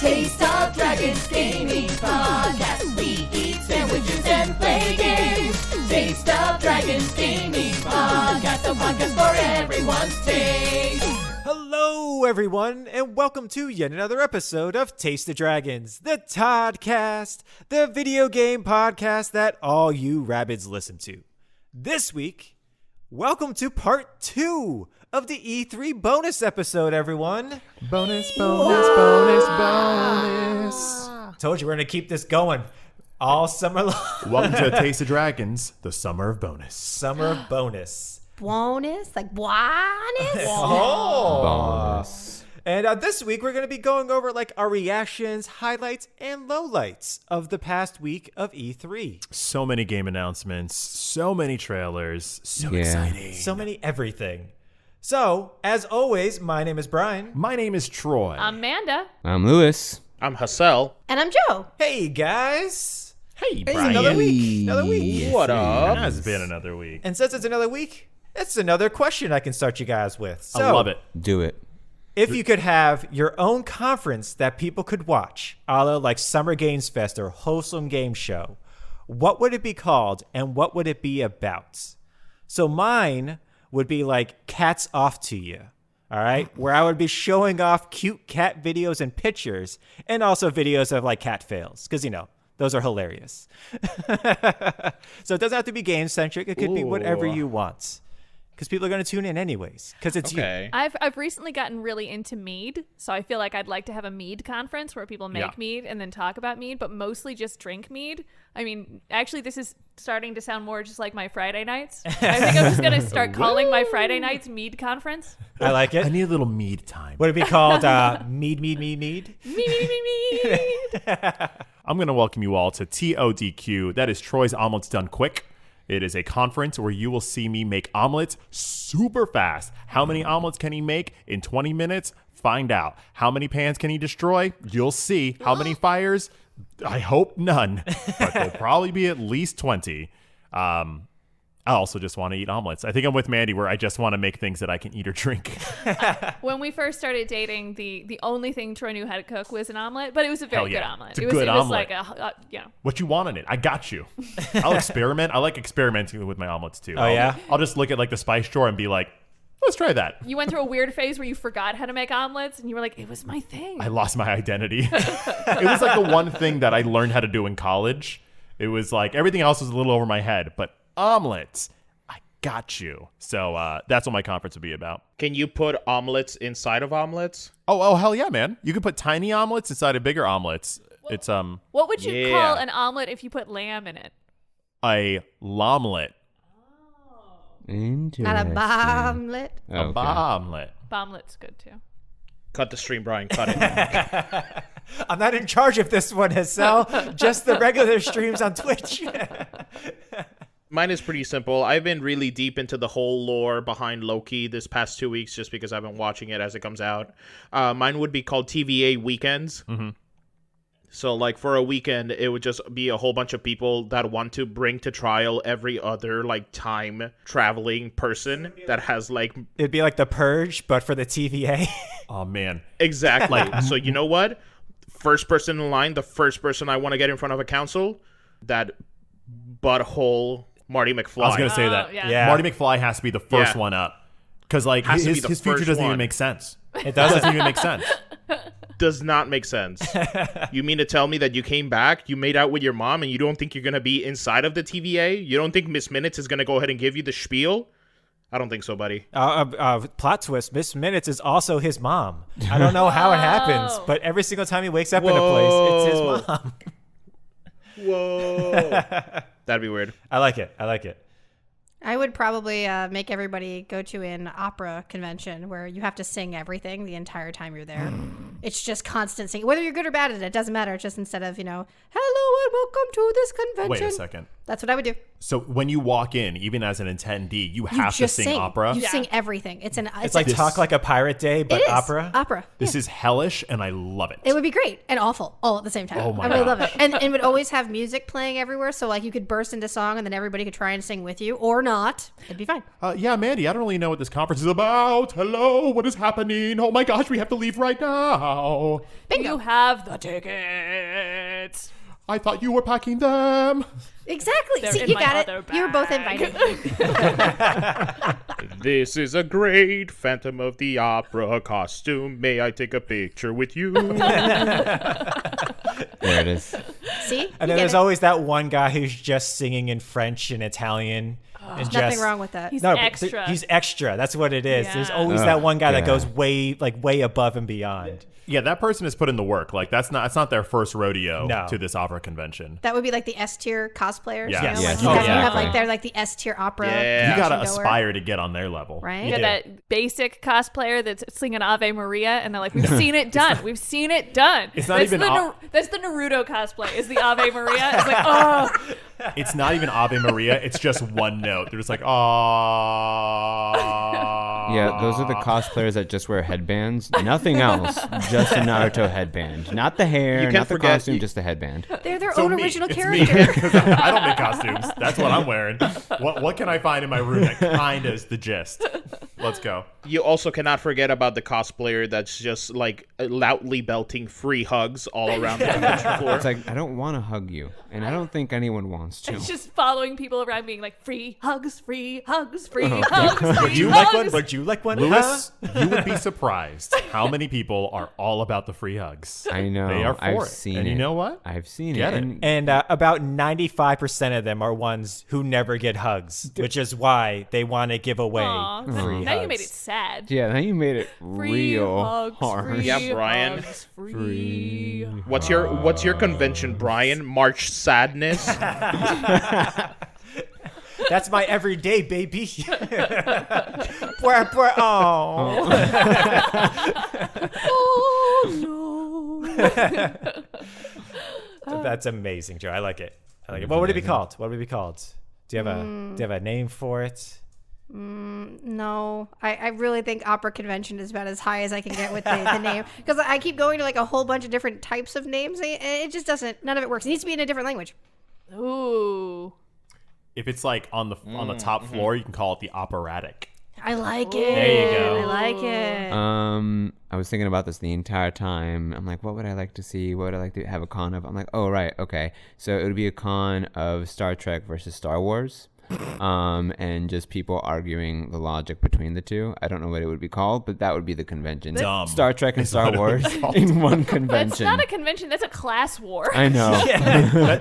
Taste of Dragons Gaming Podcast. We eat sandwiches and play games. Taste of Dragons Gaming Podcast. The podcast for everyone's taste. Hello, everyone, and welcome to yet another episode of Taste the Dragons, the Toddcast, the video game podcast that all you rabbits listen to. This week, welcome to part 2 of the E3 bonus episode, everyone. Bonus. Told you we're going to keep this going all summer long. Welcome to Taste of Dragons, the summer of bonus. Summer of bonus. Bonus? Like bonus? Bonus. And this week, we're going to be going over like our reactions, highlights, and lowlights of the past week of E3. So many game announcements, so many trailers, so exciting. So many everything. So, as always, my name is Brian. My name is Troy. I'm Amanda. I'm Lewis. I'm Hassel. And I'm Joe. Hey, guys. Hey, It's Brian. another week. Another week. Yes, What it up? has been another week. And since it's another week, it's another question I can start you guys with. So, I love it. Do it. If you could have your own conference that people could watch, a la like Summer Games Fest or Wholesome Game Show, what would it be called and what would it be about? So mine would be like Cats Off to You, all right? Where I would be showing off cute cat videos and pictures and also videos of like cat fails because, you know, those are hilarious. So it doesn't have to be game-centric. It could be whatever you want because people are going to tune in anyways because it's you. I've recently gotten really into mead, so I feel like I'd like to have a mead conference where people make mead and then talk about mead, but mostly just drink mead. I mean, actually, this is starting to sound more just like my Friday nights. I think I'm just going to start calling my Friday nights mead conference. I like it. I need a little mead time. Would it be called mead? Mead. I'm going to welcome you all to TODQ. That is Troy's Omelets Done Quick. It is a conference where you will see me make omelets super fast. How many omelets can he make in 20 minutes? Find out. How many pans can he destroy? You'll see. How many fires? I hope none, but there'll probably be at least 20. I also just want to eat omelets. I think I'm with Mandy where I just want to make things that I can eat or drink. When we first started dating, the only thing Troy knew how to cook was an omelet, but it was a very good omelet. It's a good omelet. It was like What you want in it? I got you. I'll experiment. I like experimenting with my omelets too. I'll just look at like the spice drawer and be like, let's try that. You went through a weird phase where you forgot how to make omelets, and you were like, it was my thing. I lost my identity. It was like the one thing that I learned how to do in college. It was like everything else was a little over my head, but omelets, I got you. So that's what my conference would be about. Can you put omelets inside of omelets? Oh, hell yeah, man. You can put tiny omelets inside of bigger omelets. It's What would you call an omelet if you put lamb in it? a lomlet. Interesting. Not a bomblet. A bomlet. Bomlet's good too. Cut the stream, Brian. Cut it. I'm not in charge of this one, Hassel. Just the regular streams on Twitch. Mine is pretty simple. I've been really deep into the whole lore behind Loki this past 2 weeks just because I've been watching it as it comes out. Mine would be called TVA Weekends. Mm-hmm. So, like, for a weekend, it would just be a whole bunch of people that want to bring to trial every other, like, time-traveling person that has, like... It'd be like The Purge, but for the TVA. Oh, man. Exactly. So, you know what? First person in line, the first person I want to get in front of a council, that butthole Marty McFly. I was going to say that. Yeah. Marty McFly has to be the first one up. Because, like, Has to be his the future first doesn't even one. make sense. It doesn't. Doesn't even make sense. Does not make sense. You mean to tell me that you came back, you made out with your mom, and you don't think you're going to be inside of the TVA? You don't think Miss Minutes is going to go ahead and give you the spiel? I don't think so, buddy. Plot twist, Miss Minutes is also his mom. I don't know how it happens, but every single time he wakes up in a place, it's his mom. Whoa. That'd be weird. I like it. I would probably make everybody go to an opera convention where you have to sing everything the entire time you're there. It's just constant singing. Whether you're good or bad at it, it doesn't matter. It's just instead of, hello and welcome to this convention. Wait a second. That's what I would do. So when you walk in, even as an attendee, you You have to just sing opera. You sing everything. It's like Talk Like a Pirate Day, but it is. opera. Opera. This is hellish, and I love it. It would be great and awful all at the same time. Oh my I really love gosh. it. And it would always have music playing everywhere, so like you could burst into song and then everybody could try and sing with you or not. It'd be fine. Yeah, Mandy, I don't really know what this conference is about. Hello, what is happening? Oh my gosh, we have to leave right now. You have the tickets. I thought you were packing them. Exactly. They're See, in you my got other it. You were both bag. invited. This is a great Phantom of the Opera costume. May I take a picture with you? There it is. See? And then there's always that one guy who's just singing in French and Italian. And nothing just, wrong with that. He's No, but extra. he's extra. That's what it is. There's Yeah. always that one guy that yeah. goes way above and beyond. Yeah, that person has put in the work. Like that's not their first rodeo No. to this opera convention. That would be like the S tier cosplayers. Yeah. You know? Yes. Like, Oh, you yeah. have like they're like the S tier opera. Yeah. You gotta convention goer, aspire to get on their level. right? You Yeah, do. that basic cosplayer that's singing Ave Maria, and they're like, "We've seen it done. We've seen it done." It's not that's even that's the Naruto cosplay. Is the Ave Maria? It's like, oh, It's not even Ave Maria. It's just one note. They're just like, ah. Yeah, those are the cosplayers that just wear headbands. Nothing else. Just a Naruto headband. Not the hair, You not can't the forget- costume, just the headband. They're their So own me. original It's character. me, 'cause I don't make costumes. That's what I'm wearing. What can I find in my room that kind of is the gist? Let's go. You also cannot forget about the cosplayer that's just like loudly belting free hugs all around the convention floor. It's like, I don't want to hug you, and I don't think anyone wants to. it's just following people around, being like, "Free hugs, free hugs, free hugs, free Would you like one? hugs." Would you like one? Lewis, you would be surprised how many people are all about the free hugs. I know. They are for I've it. seen And it. you know what? I've seen Get it. it. And And about 95% of them are ones who never get hugs, which is why they want to give away Aw, free now hugs. you made it sad. yeah, now you made it Free real hugs, hard. free Yeah, Brian. hugs, free. What's your convention, Brian? March Sadness? That's my everyday, baby. Oh. Oh no. That's amazing, Joe. I like it. What would it be called? What would it be called? Do you have a name for it? No, I really think opera convention is about as high as I can get with the name, because I keep going to like a whole bunch of different types of names and it just doesn't, none of it works. It needs to be in a different language. Ooh. If it's like on the top floor, you can call it the operatic. I like it. There you go. I like it. I was thinking about this the entire time. I'm like, what would I like to see? What would I like to have a con of? I'm like, oh, right. Okay. So it would be a con of Star Trek versus Star Wars. And just people arguing the logic between the two. I don't know what it would be called, but that would be the convention. Dumb. Star Trek and Star Wars in one convention. That's not a convention. That's a class war. I know.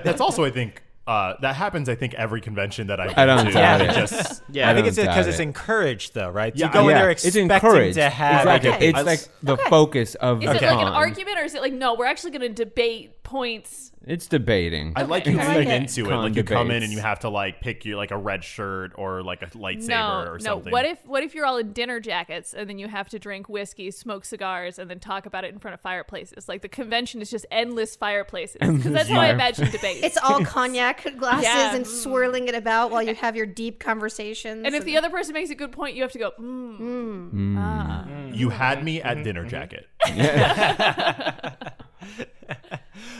That's also, I think, that happens, I think, every convention that I've I been don't to. doubt It it. just, Yeah. I think it's don't because doubt it's it. encouraged, though, right? Yeah, You go in there it's expecting encouraged. to have exactly. like a It's like the focus of Is the it like an con. argument, or is it like, no, we're actually going to debate points? It's debating. I like you I lean like it. into it. Con Like you come in debates. and you have to like pick your like a red shirt or like a lightsaber No, or no. something. What if you're all in dinner jackets and then you have to drink whiskey, smoke cigars, and then talk about it in front of fireplaces? Like the convention is just endless fireplaces, because that's how I imagine debates. It's all cognac glasses Yeah. and swirling it about while you have your deep conversations. and if the other person makes a good point, you have to go, You had me at dinner jacket.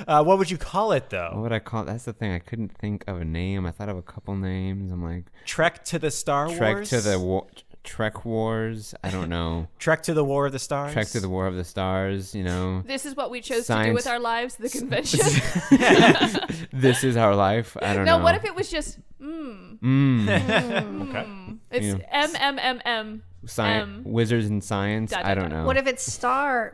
what would you call it, What though? would I call it? That's the thing. I couldn't think of a name. I thought of a couple names. I'm like, Trek to the Star Trek Wars? to the Trek Wars. I don't know. Trek to the War of the Stars? Trek to the War of the Stars. You know, this is what we chose to do Science. with our lives, the convention. this is our life. I don't No, know. what if it was just, Okay. it's Yeah. MMMM. Wizards and science. Dot, I dot, don't dot. know. what if it's star?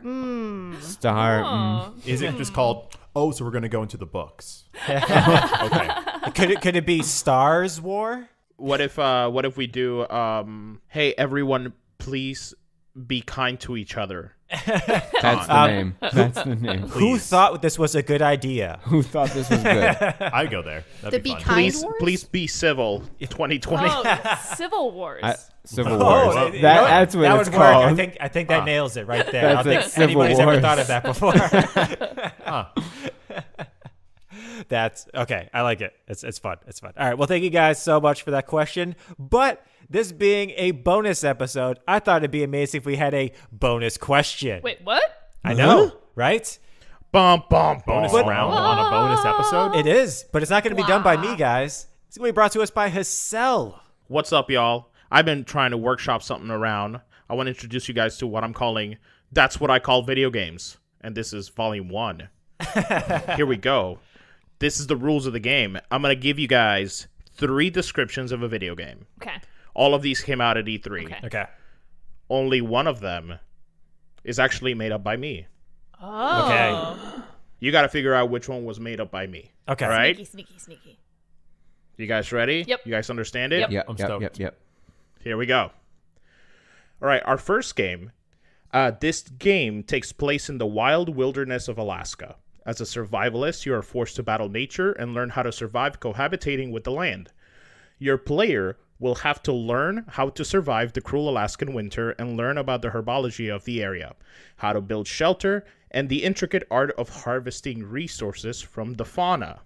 Star? Oh. Is it just called? Oh, so we're gonna go into the books. Okay. Could it be Stars War? What if we do hey everyone, please be kind to each other? That's the name. That's the name. Who thought this was a good idea? Who thought this was good? I'd go there. The That'd Be be fun. Kind Please Wars? please be civil 2020. Oh, Civil Wars. Civil Oh, Wars. you know That's what that it's would work. called. I think that nails it right there. I That's don't it, think Civil anybody's ever Wars. thought of that before. That's okay. I like it. It's fun. It's fun. All right. Well, thank you guys so much for that question. But this being a bonus episode, I thought it'd be amazing if we had a bonus question. Wait, what? I know, right? Bum, bum, Bonus bum. round on a bonus episode. It is, but it's not going to be done by me, guys. It's going to be brought to us by Hassel. What's up, y'all? I've been trying to workshop something around. I want to introduce you guys to what I'm calling That's What I Call Video Games. And this is volume 1. Here we go. This is the rules of the game. I'm going to give you guys 3 descriptions of a video game. Okay. All of these came out at E3. Okay. Only one of them is actually made up by me. Oh. Okay. You got to figure out which one was made up by me. Okay. All right? Sneaky. You guys ready? Yep. You guys understand it? Yep. I'm stoked. Yep. Here we go. All right, our first game. This game takes place in the wild wilderness of Alaska. As a survivalist, you are forced to battle nature and learn how to survive cohabitating with the land. Your player will have to learn how to survive the cruel Alaskan winter and learn about the herbology of the area, how to build shelter, and the intricate art of harvesting resources from the fauna.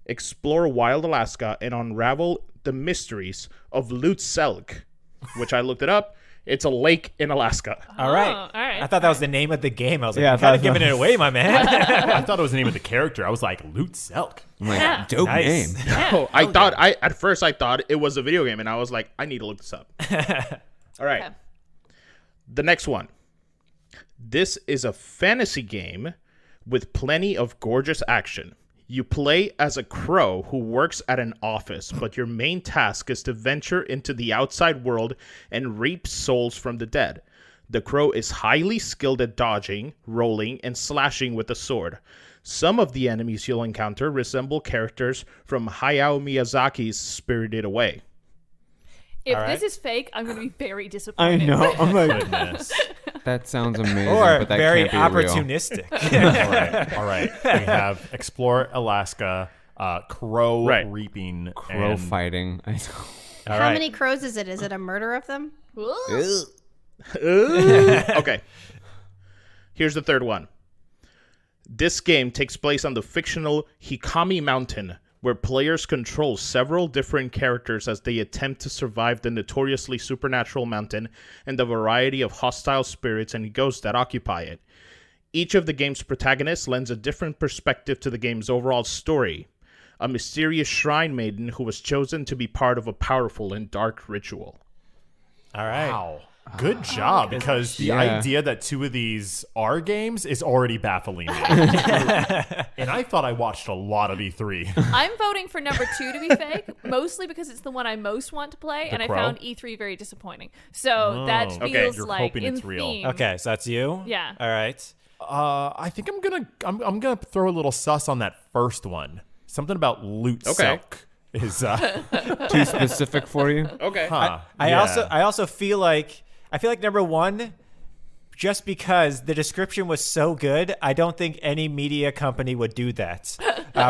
Explore wild Alaska and unravel the mysteries of Lutselk, which I looked it up. It's a lake in Alaska. All right. all right. I thought that was the name of the game. I was like, Yeah, I you're kind of thought so. giving it away, my man. I thought it was the name of the character. I was like, Loot Selk. I'm like, Yeah. dope Nice. name. Oh, at first I thought it was a video game, and I was like, I need to look this up. All right. Okay. The next one. This is a fantasy game with plenty of gorgeous action. You play as a crow who works at an office, but your main task is to venture into the outside world and reap souls from the dead. The crow is highly skilled at dodging, rolling, and slashing with a sword. Some of the enemies you'll encounter resemble characters from Hayao Miyazaki's Spirited Away. If All right. this is fake, I'm going to be very I disappointed. know. I'm like, Goodness. that sounds amazing, Or but that very can't be real. opportunistic. All right. We have Explore Alaska, Crow Right. Reaping, Crow and fighting. I know. All How right. many crows is it? Is it a murder of them? Ooh. Okay. Here's the third one. This game takes place on the fictional Hikami Mountain, where players control several different characters as they attempt to survive the notoriously supernatural mountain and the variety of hostile spirits and ghosts that occupy it. Each of the game's protagonists lends a different perspective to the game's overall story. A mysterious shrine maiden who was chosen to be part of a powerful and dark ritual. All right. wow. Good job, because the Yeah. idea that 2 of these are games is already baffling me. And I thought I watched a lot of E3. I'm voting for number 2 to be fake, mostly because it's the one I most want to play, and I Crow? found E3 very disappointing. So that okay. feels You're like hoping in it's real. theme. Okay, so that's you? Yeah. All right. I think I'm gonna throw a little sus on that first one. Something about Loot Okay. Selk is Too specific for you? Okay. I also feel like number 1, just because the description was so good, I don't think any media company would do that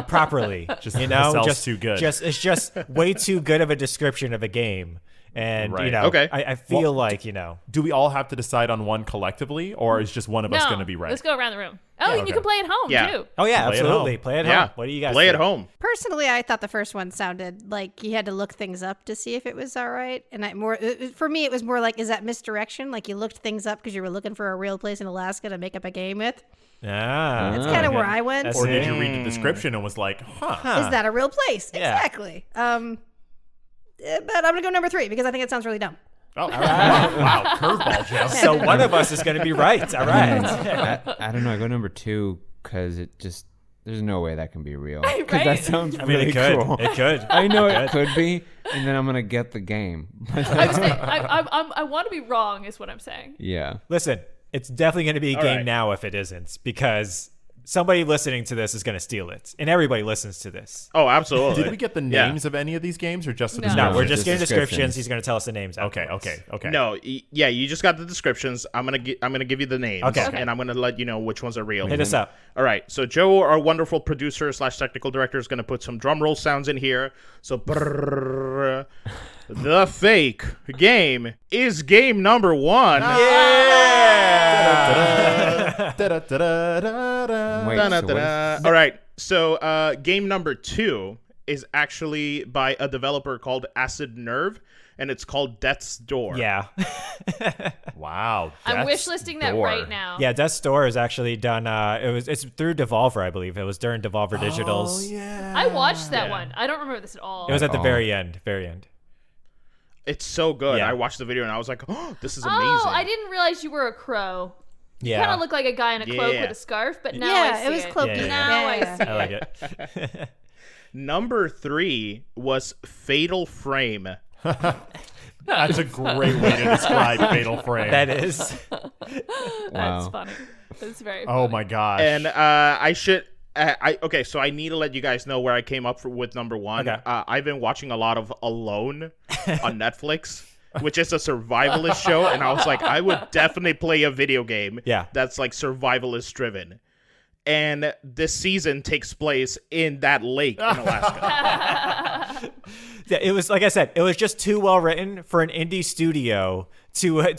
properly. Just you know, sells just too good. It's just way too good of a description of a game, and you Right. know, Okay. I feel Well, like Do we all have to decide on one collectively, or is just one of us No, going to be right? let's go around the room. Oh, and okay. you can play at home, Yeah. too. Oh yeah, Play at absolutely. home. Play at Yeah. home. What do you guys Play think? at home. Personally, I thought the first one sounded like you had to look things up to see if it was all right. And for me, it was more like, is that misdirection? Like you looked things up because you were looking for a real place in Alaska to make up a game with? Ah, That's kind of where I went. That's Or it. did you read the description and was like, huh? Is that a real place? Yeah. Exactly. But I'm going to go number 3 because I think it sounds really dumb. Oh, wow, curveball, Jeff. So one of us is going to be right. All right. I don't know. I go number 2 because it just, there's no way that can be real. Because Right? that sounds I mean, really it could. cool. It could. I know it could be, and then I'm going to get the game. I was saying, I want to be wrong, is what I'm saying. Yeah. Listen, it's definitely going to be a All game right. now if it isn't, because somebody listening to this is going to steal it, and everybody listens to this. Oh, absolutely. Did we get the Yeah. names of any of these games, or just the No. No, descriptions? we're just getting descriptions. descriptions. He's going to tell us the names. Okay, afterwards. okay. No, yeah, you just got the descriptions. I'm gonna give you the names, Okay. and I'm gonna let you know which ones are real. Hit us up. All right, so Joe, our wonderful producer / technical director, is gonna put some drum roll sounds in here. So, brrrr, the fake game is game number 1. Wait, so what is- All right, So game number 2 is actually by a developer called Acid Nerve, and it's called Death's Door. Yeah. Wow. I'm Death's wishlisting that Door. right now. Yeah, Death's Door is actually done. It's through Devolver, I believe. It was during Devolver Digital's. Oh, yeah. I watched that one. I don't remember this at all. It was at the Oh. very end. Very end. It's so good. Yeah. I watched the video and I was like, oh, this is amazing. Oh, I didn't realize you were a crow. You kind Yeah. of look like a guy in a cloak Yeah. with a scarf, but now Yeah, I see it was cloaky. Yeah. Now I Yeah. see I like it. it. Number 3 was Fatal Frame. That's a great way to describe Fatal Frame. That is. That's Wow. funny. That's very funny. Oh my gosh. And okay, so I need to let you guys know where I came up with number 1. Okay. I've been watching a lot of Alone on Netflix, which is a survivalist show, and I was like, I would definitely play a video game that's like survivalist driven. And this season takes place in that lake in Alaska. Yeah, it was like I said. It was just too well written for an indie studio to put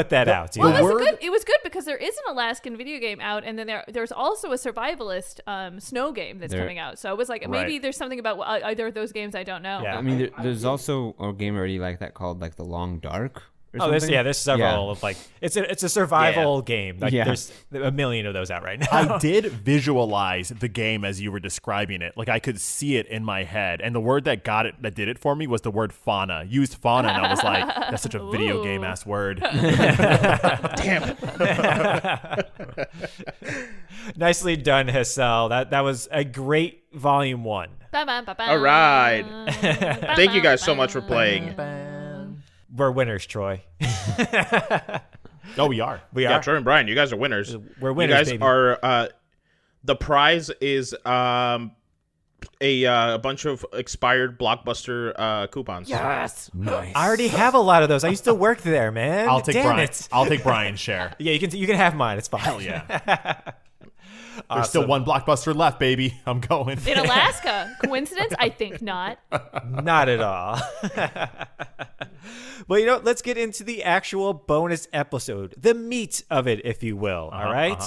that out. You Well, know? it was good because there is an Alaskan video game out, and then there's also a survivalist snow game that's coming out. So it was like maybe Right. there's something about either of those games I don't know. Yeah. I mean, there's also a game already like that called like The Long Dark. Or Oh, something. there's several of like it's a survival game. Like Yeah. there's a million of those out right now. I did visualize the game as you were describing it. Like I could see it in my head. And the word that did it for me was the word fauna. Used fauna, and I was like, that's such a video game ass word. Damn it. Nicely done, Hassel. That was a great volume 1. All right. Thank you guys so much for playing. We're winners, Troy. Oh, we are. We Yeah, are. Troy and Brian, you guys are winners. We're winners, You guys baby. are. The prize is a bunch of expired Blockbuster coupons. Yes. Nice. I already have a lot of those. I used to work there, man. I'll take Damn Brian. it. I'll take Brian's share. Yeah, you can have mine. It's fine. Hell yeah. There's still one Blockbuster left, baby. I'm going. In Alaska. Coincidence? I think not. Not at all. Well, let's get into the actual bonus episode, the meat of it, if you will. All right.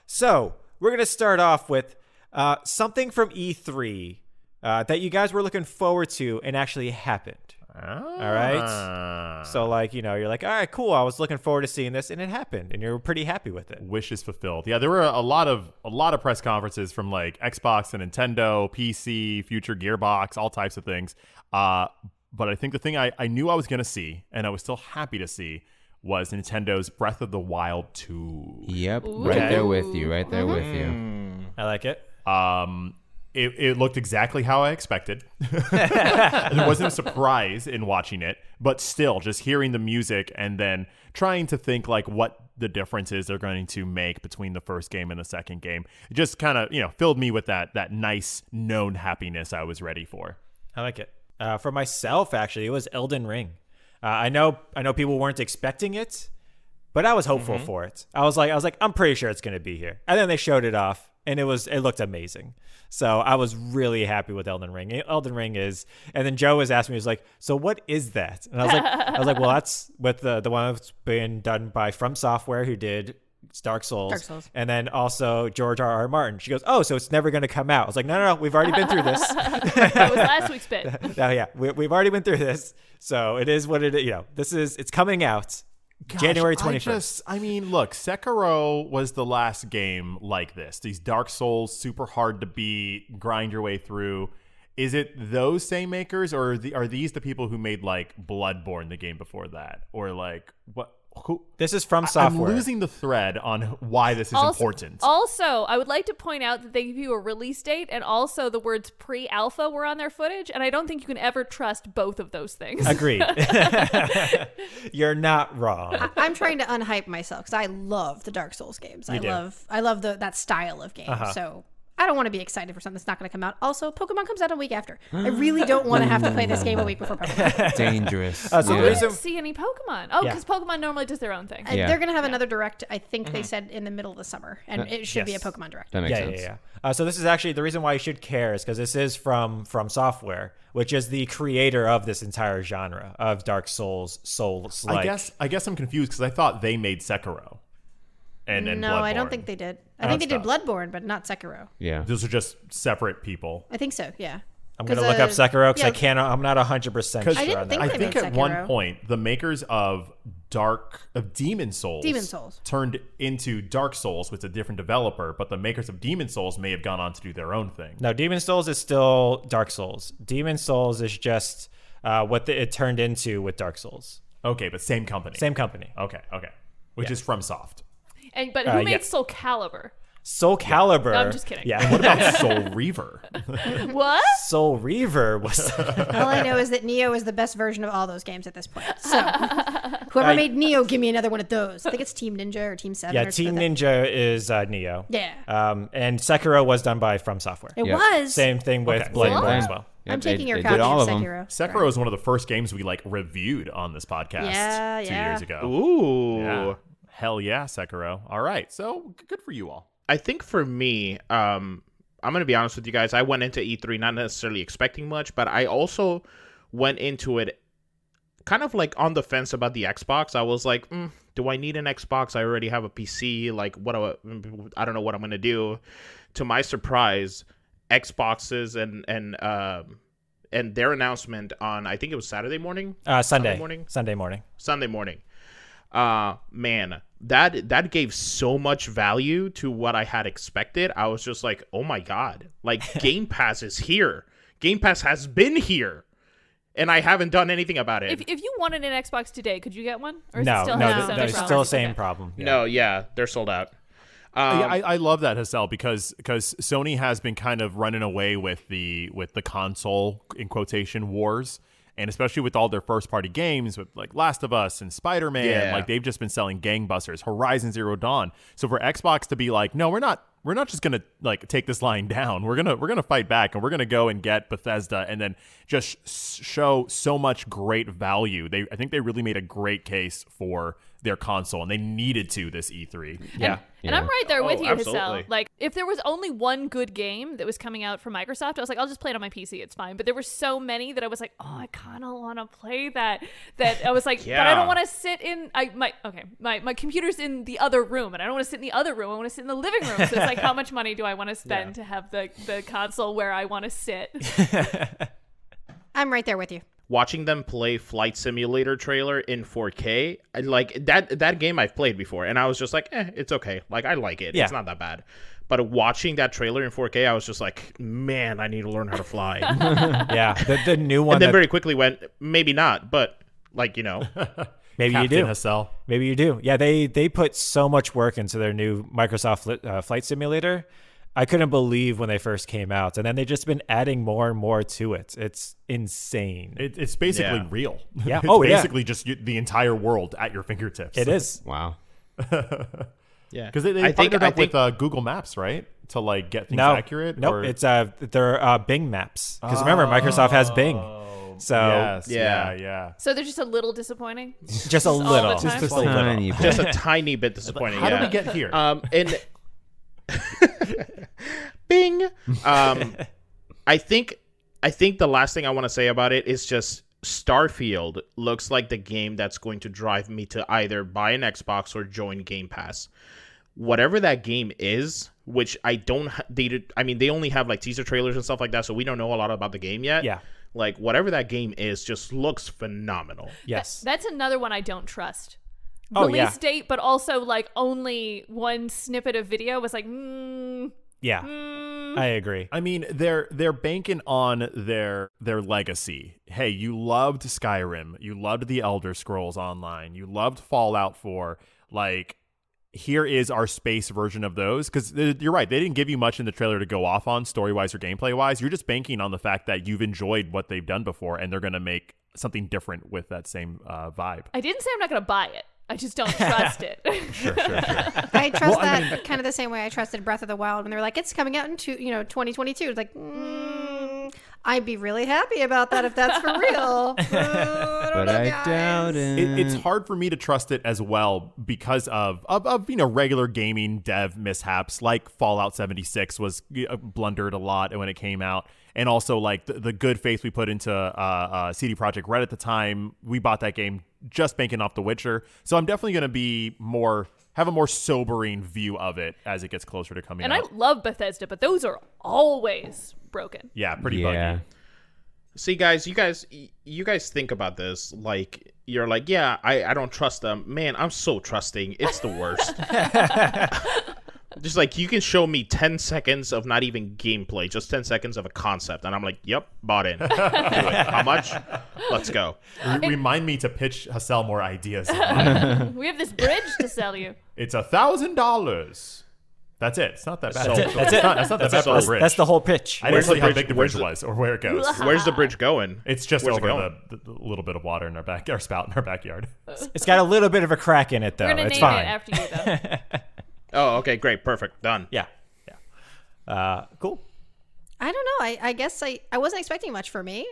So we're gonna start off with something from E3 that you guys were looking forward to and actually happened. All right. So you're like, all right, cool. I was looking forward to seeing this, and it happened, and you're pretty happy with it. Wishes fulfilled. Yeah, there were a lot of press conferences from like Xbox and Nintendo, PC, future Gearbox, all types of things. But I think the thing I knew I was going to see, and I was still happy to see, was Nintendo's Breath of the Wild 2. Yep. Right there with you. Right there with you. I like it. It looked exactly how I expected. There wasn't a surprise in watching it, but still, just hearing the music and then trying to think like what the differences they're going to make between the first game and the second game, it just kind of filled me with that nice known happiness I was ready for. I like it. For myself, actually, it was Elden Ring. I know people weren't expecting it, but I was hopeful for it. I was like, I'm pretty sure it's going to be here. And then they showed it off, and it looked amazing. So I was really happy with Elden Ring. Elden Ring is, and then Joe was asking me, he was like, so what is that? And I was like, well, that's with the one that's been done by From Software, who did Dark Souls. And then also George R.R. Martin. She goes, oh, so it's never going to come out. I was like, no, we've already been through this. That was last week's bit. No, yeah, we've already been through this. So it is what it is. It's coming out January 21st. Look, Sekiro was the last game like this. These Dark Souls, super hard to beat, grind your way through. Is it those same makers, or are these the people who made like Bloodborne, the game before that, or like what? Who? This is From Software. I'm losing the thread on why this is important. Also, I would like to point out that they give you a release date, and also the words pre-alpha were on their footage, and I don't think you can ever trust both of those things. Agreed. You're not wrong. I'm trying to unhype myself because I love the Dark Souls games. I love that style of game. So I don't want to be excited for something that's not going to come out. Also, Pokemon comes out a week after. I really don't want to have to play this game a week before Pokemon. Dangerous. So the I reason- didn't see any Pokemon. Oh, because Pokemon normally does their own thing. Yeah. They're going to have another direct, I think they said, in the middle of the summer. And it should be a Yes. Pokemon direct. That makes sense. Yeah. So this is actually the reason why you should care is because this is from Software, which is the creator of this entire genre of Dark Souls. I guess I'm confused because I thought they made Sekiro. and No, Bloodborne. I don't think they did. I think they did Bloodborne, but not Sekiro. Yeah. Those are just separate people. I think so. Yeah. I'm going to look up Sekiro because yeah, I'm not 100% sure I didn't on think that. I they think made at one Sekiro. point the makers of Demon Souls turned into Dark Souls with a different developer, but the makers of Demon Souls may have gone on to do their own thing. No, Demon Souls is still Dark Souls. Demon Souls is just what it turned into with Dark Souls. Okay, but same company. Same company. Okay. Which is FromSoft. But who made yeah. Soul Calibur? Soul Calibur. No, I'm just kidding. Yeah. What about Soul Reaver? What? Soul Reaver was. All I know is that Neo is the best version of all those games at this point. So whoever made Neo, give me another one of those. I think it's Team Ninja or Team 7. Yeah, or Team something. Ninja is Neo. Yeah. And Sekiro was done by From Software. It Yeah. was. Same thing with Okay. Blood and What? Bone as well. Yeah, I'm taking your they copy did all of of them. Sekiro. Sekiro is one of the first games we reviewed on this podcast Yeah, 2 yeah. years ago. Ooh. Yeah. Hell yeah, Sekiro. All right. So good for you all. I think for me, I'm going to be honest with you guys. I went into E3 not necessarily expecting much, but I also went into it kind of like on the fence about the Xbox. I was like, do I need an Xbox? I already have a PC. Like, I don't know what I'm going to do. To my surprise, Xboxes and their announcement on, I think it was Saturday morning? Sunday morning? Sunday morning. Sunday morning. Man, that gave so much value to what I had expected. I was just like, oh my God, like Game Pass is here. Game Pass has been here. And I haven't done anything about it. If you wanted an Xbox today, could you get one? Or is No, it still no, have the there's same still the problem? same Okay. problem. Yeah. No, yeah, they're sold out. I love that, Hassel, because Sony has been kind of running away with the console in quotation wars, and especially with all their first party games with like Last of Us and Spider-Man, Yeah. like they've just been selling gangbusters. Horizon Zero Dawn. So for Xbox to be like, no, we're not just gonna like take this line down. We're gonna fight back, and we're gonna go and get Bethesda, and then just show so much great value. I think they really made a great case for their console, and they needed to this E3. Yeah. And I'm right there with Oh, you, Hassel. absolutely. Like, if there was only one good game that was coming out from Microsoft, I was like, I'll just play it on my PC. It's fine. But there were so many that I was like, oh, I kind of want to play that. That I was like, but I Yeah. don't want to sit in. My computer's in the other room, and I don't want to sit in the other room. I want to sit in the living room. So it's like, how much money do I want to spend to have the console where I want to sit? I'm right there with you. Watching them play Flight Simulator trailer in 4K, like that game I've played before, and I was just like, it's okay. Like, I like it. Yeah. It's not that bad. But watching that trailer in 4K, I was just like, man, I need to learn how to fly. Yeah, the new one. And then that- very quickly went, maybe not, but like, maybe Captain you do. Hassel. Maybe you do. Yeah, they put so much work into their new Microsoft Flight Simulator. I couldn't believe when they first came out, and then they've just been adding more and more to it. It's insane. It's basically Yeah. real. Yeah. It's Oh, yeah. basically just the entire world at your fingertips. It is. Wow. yeah. Because they I think- partnered I up think- with Google Maps, right? To like get things No, accurate. Nope. or- It's they're Bing Maps, because remember Microsoft has Bing, so Yes, Yeah. yeah. So they're just a little disappointing. just a all the little, time? just a little. Tiny bit. Just a tiny bit disappointing. How yeah. did we get here? And Bing. I think the last thing I want to say about it is just Starfield looks like the game that's going to drive me to either buy an Xbox or join Game Pass. Whatever that game is, which I don't. They only have like teaser trailers and stuff like that, so we don't know a lot about the game yet. Yeah. Like whatever that game is, just looks phenomenal. Yes. That's another one I don't trust. Oh, Release yeah. date, but also like only one snippet of video was like, Yeah. I agree. I mean, they're banking on their legacy. Hey, you loved Skyrim, you loved the Elder Scrolls Online, you loved Fallout 4. Like, here is our space version of those. Because you're right, they didn't give you much in the trailer to go off on story-wise or gameplay-wise. You're just banking on the fact that you've enjoyed what they've done before, and they're going to make something different with that same vibe. I didn't say I'm not going to buy it. I just don't trust it. Sure. I trust that kind of the same way I trusted Breath of the Wild when they were like, it's coming out in 2022. It's like, I'd be really happy about that if that's for real. But I doubt it. It's hard for me to trust it as well because of regular gaming dev mishaps, like Fallout 76 was blundered a lot when it came out, and also like the good faith we put into CD Projekt Red at the time. We bought that game just banking off The Witcher, so I'm definitely going to be more have a more sobering view of it as it gets closer to coming And out. I love Bethesda, but those are always broken. Yeah, pretty buggy. See, guys, you guys think about this. Like, you're like, yeah, I don't trust them. Man, I'm so trusting. It's the worst. Just like, you can show me 10 seconds of not even gameplay, just 10 seconds of a concept, and I'm like, yep, bought in. Do it. How much? Let's go. Remind me to pitch Hassel more ideas. We have this bridge to sell you. It's $1,000. That's it. It's not that bad. So- That's it. That's not that bad for a bridge. That's the whole pitch. I didn't Where's tell the you how bridge- big the where's bridge the- was or where it goes. Where's the bridge going? It's just Where's it over the little bit of water in our spout in our backyard. It's got a little bit of a crack in it, though. We're gonna It's name fine. it after you, though. Oh, okay, great, perfect, done. Yeah. Cool. I don't know. I guess I wasn't expecting much for me.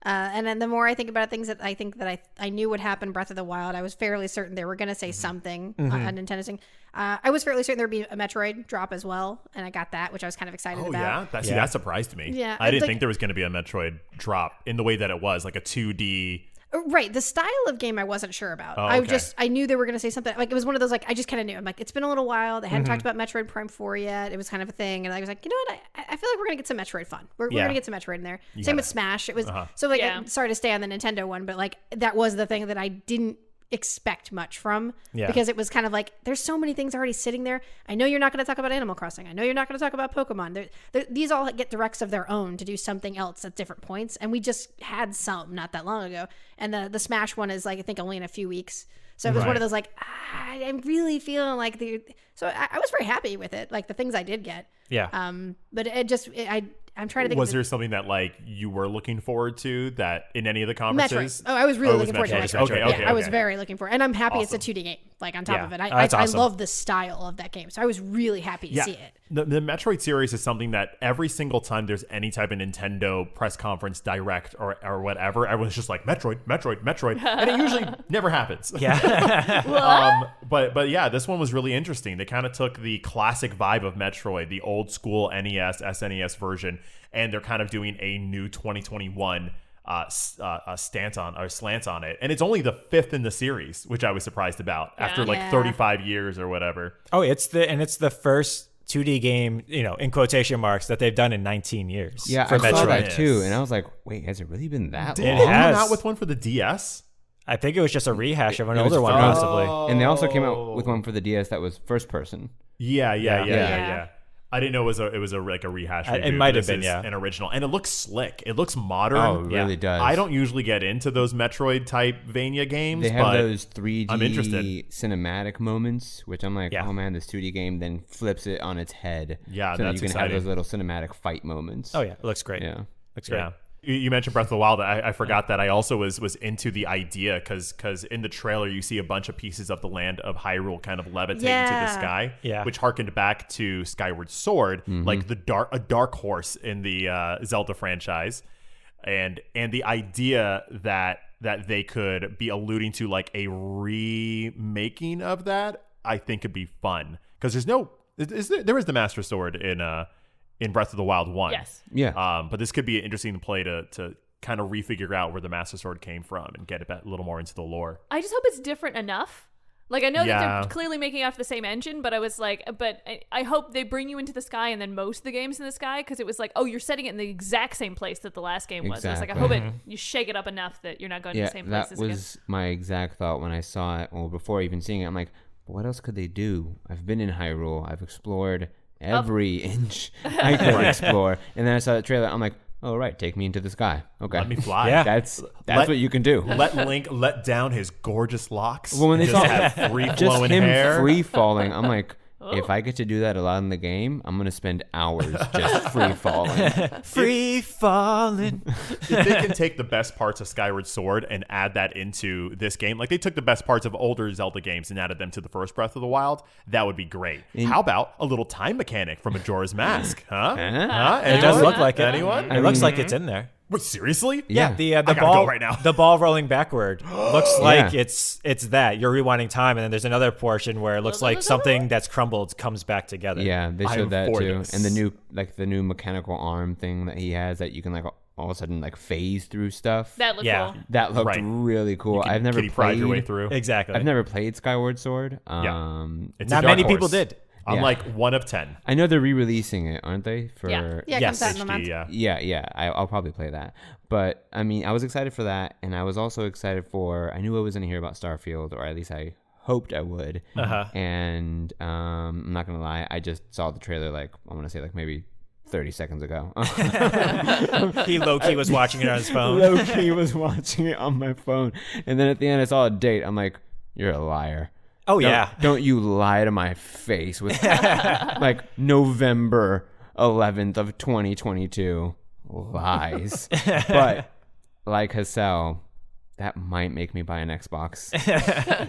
And then the more I think about things that I think that I knew would happen, Breath of the Wild, I was fairly certain they were going to say something on Nintendo thing. I was fairly certain there would be a Metroid drop as well, and I got that, which I was kind of excited Oh about. yeah, Yeah. that surprised me. Yeah, I didn't like- think there was going to be a Metroid drop in the way that it was, like a 2D. Right, the style of game I wasn't sure about. Oh, okay. I knew they were going to say something. Like, it was one of those, like, I just kind of knew. I'm like, it's been a little while. They hadn't talked about Metroid Prime 4 yet. It was kind of a thing, and I was like, you know what? I feel like we're going to get some Metroid fun. We're Yeah. going to get some Metroid in there. Same with Smash. It was so like, Yeah. sorry to stay on the Nintendo one, but like that was the thing that I didn't expect much from because it was kind of like there's so many things already sitting there. I know you're not going to talk about Animal Crossing. I know you're not going to talk about Pokemon. These all get directs of their own to do something else at different points, and we just had some not that long ago. And the Smash one is like I think only in a few weeks. So it was one of those like I'm really feeling like so I was very happy with it. Like the things I did get. Yeah. But I'm trying to think. Was of there something that like you were looking forward to that in any of the conferences? Metroid. Oh, I was really it was looking forward to Metroid. Metroid. Okay, Yeah, okay, I was okay. very looking forward, and I'm happy Awesome. it's a 2D game. Like on top Yeah. of it, Oh, that's awesome. I love the style of that game, so I was really happy to see it. The Metroid series is something that every single time there's any type of Nintendo press conference, direct or whatever, everyone's just like Metroid, and it usually never happens. Yeah. But yeah, this one was really interesting. They kind of took the classic vibe of Metroid, the old school NES, SNES version, and they're kind of doing a new 2021 slant on it, and it's only the 5th in the series, which I was surprised about after like Yeah. 35 years or whatever. Oh, it's the first 2D game, in quotation marks, that they've done in 19 years. Yeah, for I saw that Metroid. too, and I was like, wait, has it really been that Did It long? they come has. out with one for the DS? I think it was just a rehash of an It was older one, first. possibly. And they also came out with one for the DS that was first person. Yeah. I didn't know it was a rehash. It reboot. might have This been, is yeah. an original, and it looks slick. It looks modern. Oh, it really does. I don't usually get into those Metroid type Vania games. They have but those 3D I'm interested. cinematic moments, which I'm like, Yeah. oh man, this 2D game then flips it on its head. Yeah, so that that's you can have exciting. those little cinematic fight moments. Oh yeah, it looks great. Yeah. Looks great. Yeah. You mentioned Breath of the Wild. I forgot that I also was into the idea because in the trailer you see a bunch of pieces of the land of Hyrule kind of levitating to the Yeah. sky, Yeah. which harkened back to Skyward Sword, like a dark horse in the Zelda franchise, and the idea that they could be alluding to like a remaking of that, I think could be fun because there is the Master Sword in Breath of the Wild 1. Yes. Yeah. But this could be interesting to play to kind of refigure out where the Master Sword came from and get a little more into the lore. I just hope it's different enough. Like, I know Yeah. that they're clearly making off the same engine, but I was like, I hope they bring you into the sky and then most of the game's in the sky, because it was like, oh, you're setting it in the exact same place that the last game was. I was like, I hope you shake it up enough that you're not going to Yeah, the same that places was my exact thought when I saw it, or before even seeing it. I'm like, what else could they do? I've been in Hyrule. I've explored every inch I could explore. And then I saw the trailer. I'm like, oh, right, take me into the sky. Okay. Let me fly. Yeah. That's Let- what you can do. Let Link let down his gorgeous locks. Well, when they and just saw have free just flowing him hair. free falling, I'm like, if I get to do that a lot in the game, I'm gonna spend hours just free falling. Free falling. If they can take the best parts of Skyward Sword and add that into this game, like they took the best parts of older Zelda games and added them to the first Breath of the Wild, that would be great. How about a little time mechanic from Majora's Mask? Huh? It does look like it. Anyone? It looks like it's in there. Wait, seriously? Yeah. The I gotta ball go right now. The ball rolling backward looks like Yeah. it's that you're rewinding time, and then there's another portion where it looks like something that's crumbled comes back together. Yeah, they I'm showed that for too, this. and the new mechanical arm thing that he has that you can like all of a sudden like phase through stuff. That looked Yeah. cool. That looked Right. really cool. You can I've never kitty pride your way played. through. Exactly. I've never played Skyward Sword. It's a Not dark many people horse. did. I'm Yeah. like 1 of 10. I know they're re-releasing it, aren't they? For Yeah. Yeah, it Yes, comes out in a month. Yeah. yeah. I'll probably play that. But I mean, I was excited for that, and I was also excited for. I knew I was going to hear about Starfield, or at least I hoped I would. And I'm not gonna lie, I just saw the trailer like I want to say like maybe 30 seconds ago. He low-key was watching it on his phone. Low-key was watching it on my phone, and then at the end I saw a date. I'm like, you're a liar. Oh, yeah. Don't you lie to my face with like November 11th of 2022 lies. But like Hassel, that might make me buy an Xbox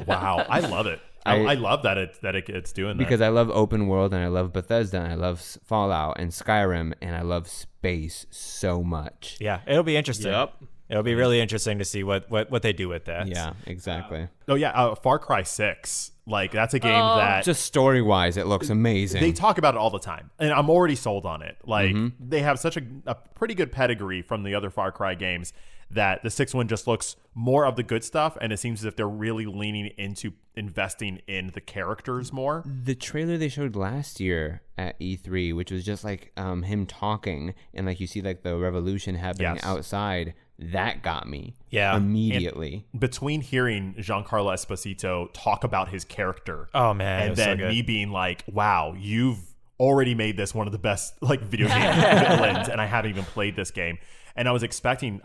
Wow. I love it. I love that it's doing that. because I love open world and I love Bethesda and I love Fallout and Skyrim and I love space so much. Yeah, it'll be interesting. Yep. It'll be really interesting to see what they do with that. Yeah, exactly. Oh yeah, Far Cry 6 like that's a game that Just story wise, it looks amazing. they talk about it all the time, and I'm already sold on it. Like they have such a pretty good pedigree from the other Far Cry games that the 6th one just looks more of the good stuff, and it seems as if they're really leaning into investing in the characters more. The trailer they showed last year at E3, which was just like him talking and like you see like the revolution happening Yes. outside, that got me. Yeah. Immediately. Between hearing Giancarlo Esposito talk about his character, Oh, man, it and was so then good. me being like, "Wow, you've already made this one of the best like video game villains," and I haven't even played this game. And I was expecting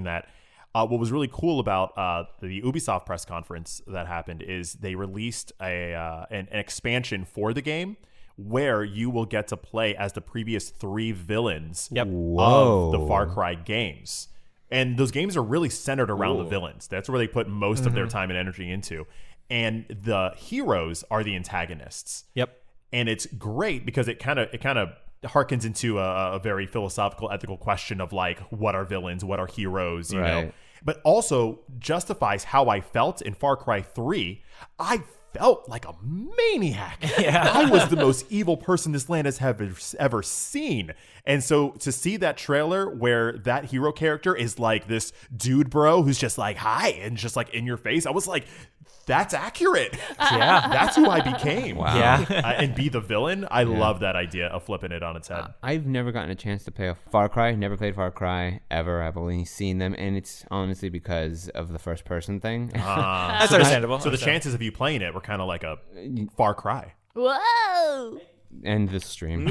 that. What was really cool about the Ubisoft press conference that happened is they released an expansion for the game where you will get to play as the previous 3 villains Yep. of the Far Cry games. And those games are really centered around the villains. That's where they put most of their time and energy into. And the heroes are the antagonists. Yep. And it's great because it kind of harkens into a very philosophical, ethical question of like, what are villains, what are heroes, you know? Right. But also justifies how I felt in Far Cry 3. I felt like a maniac. I was the most evil person this land has ever seen. And so to see that trailer where that hero character is like this dude bro who's just like, hi, and just like in your face, I was like, that's accurate. Yeah. That's who I became. Wow. Yeah. And be the villain. I love that idea of flipping it on its head. I've never gotten a chance to play a Far Cry. Never played Far Cry ever. I've only seen them, and it's honestly because of the first person thing. That's understandable. So the chances of you playing it were kind of like a Far Cry. Whoa. End the stream.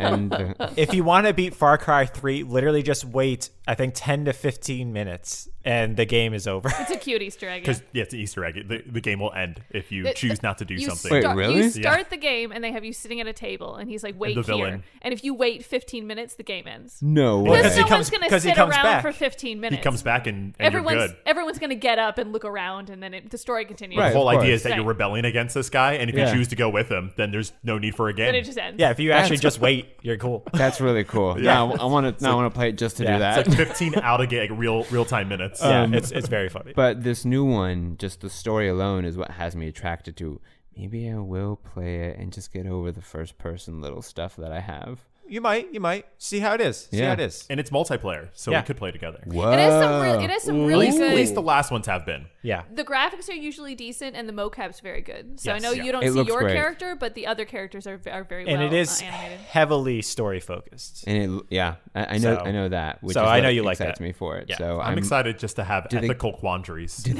And If you want to beat Far Cry 3, literally just wait, I think, 10 to 15 minutes, and the game is over. It's a cute Easter egg. Because it's an Easter egg. The game will end if you choose not to do You something. Wait, start- really? You start the game and they have you sitting at a table and he's like, wait the here. villain. And if you wait 15 minutes, the game ends. no Well, way. Because he no comes- one's going to 'cause he sit comes around back. for 15 minutes. He comes back and you're good. Everyone's going to get up and look around and then the story continues. Right. The whole of idea course. is that you're Right. rebelling against this guy, and if Yeah. you choose to go with him, then there's no need for a game. Then it just ends. Yeah, if you actually just wait, you're cool. That's really cool. Yeah. Yeah, I want to play it just to Yeah, do that. It's like 15 out of game, real time minutes. Yeah, it's very funny. But this new one, just the story alone is what has me attracted to. Maybe I will play it and just get over the first person little stuff that I have. You might see how it is. See Yeah. how it is. And it's multiplayer, so Yeah. we could play together. Whoa. It is some really At good. least the last ones have been. Yeah. The graphics are usually decent and the mocap's very good. So I Yes, know yeah. you don't It see looks your great. character, but the other characters are very And well it is animated. heavily story focused. And I know So- I know that. Which so is I what know you like excites that. me for it. Yeah. So I'm excited just to have they- ethical quandaries. Did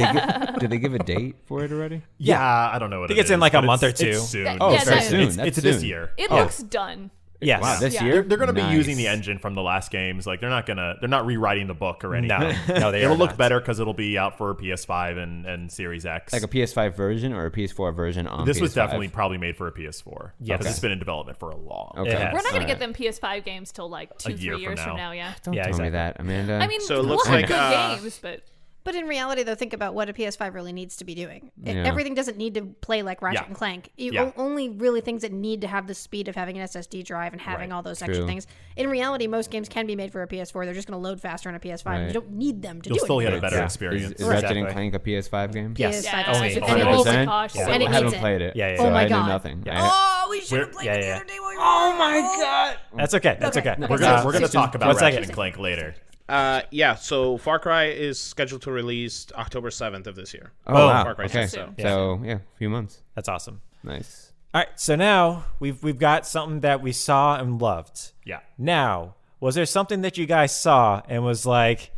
they give a date for it already? Yeah, I don't know what I think it it's in is, like a but month or it's two. soon. Oh, Yeah, it's very that's- soon. It's That's this soon. year. It looks done. Yes. Wow. This Yeah. year? They're going to be Nice. using the engine from the last games. Like they're not rewriting the book or anything. No, they It'll are look not. better because it'll be out for PS5 and Series X. Like a PS5 version or a PS4 version on This PS5? was definitely probably made for a PS4. Yes. because it's been in development for a long. Okay. It has. We're not going to Alright. get them PS5 games till like 2-3 year from years from now. now. Yeah. Don't Yeah, tell exactly. me that, Amanda. I mean, So it we'll looks have like, good games, but But in reality, though, think about what a PS5 really needs to be doing. Yeah. Everything doesn't need to play like Ratchet Yeah. and Clank. Yeah. Only really things that need to have the speed of having an SSD drive and having Right. all those extra True. things. In reality, most games can be made for a PS4. They're just going to load faster on a PS5. Right. You don't need them to You'll do still get a anything. better Yeah. experience. Is Ratchet and Exactly. Clank a PS5 game? Yes. yeah, Only- and only it holds 100%? the cost. Yeah. And it I haven't needs it. played it. Yeah, yeah, So yeah. Oh my I God. know nothing. Yeah. Oh, we should We're- have played yeah, it the yeah. other day while we Oh were my home. god! That's okay. That's okay. We're gonna talk about One Ratchet second. and Clank later. Yeah, so Far Cry is scheduled to release October 7th of this year. Oh, wow. Far Cry Okay. 6, so. So, yeah, a few months. That's awesome. Nice. All right, so now we've got something that we saw and loved. Yeah. Now, was there something that you guys saw and was like,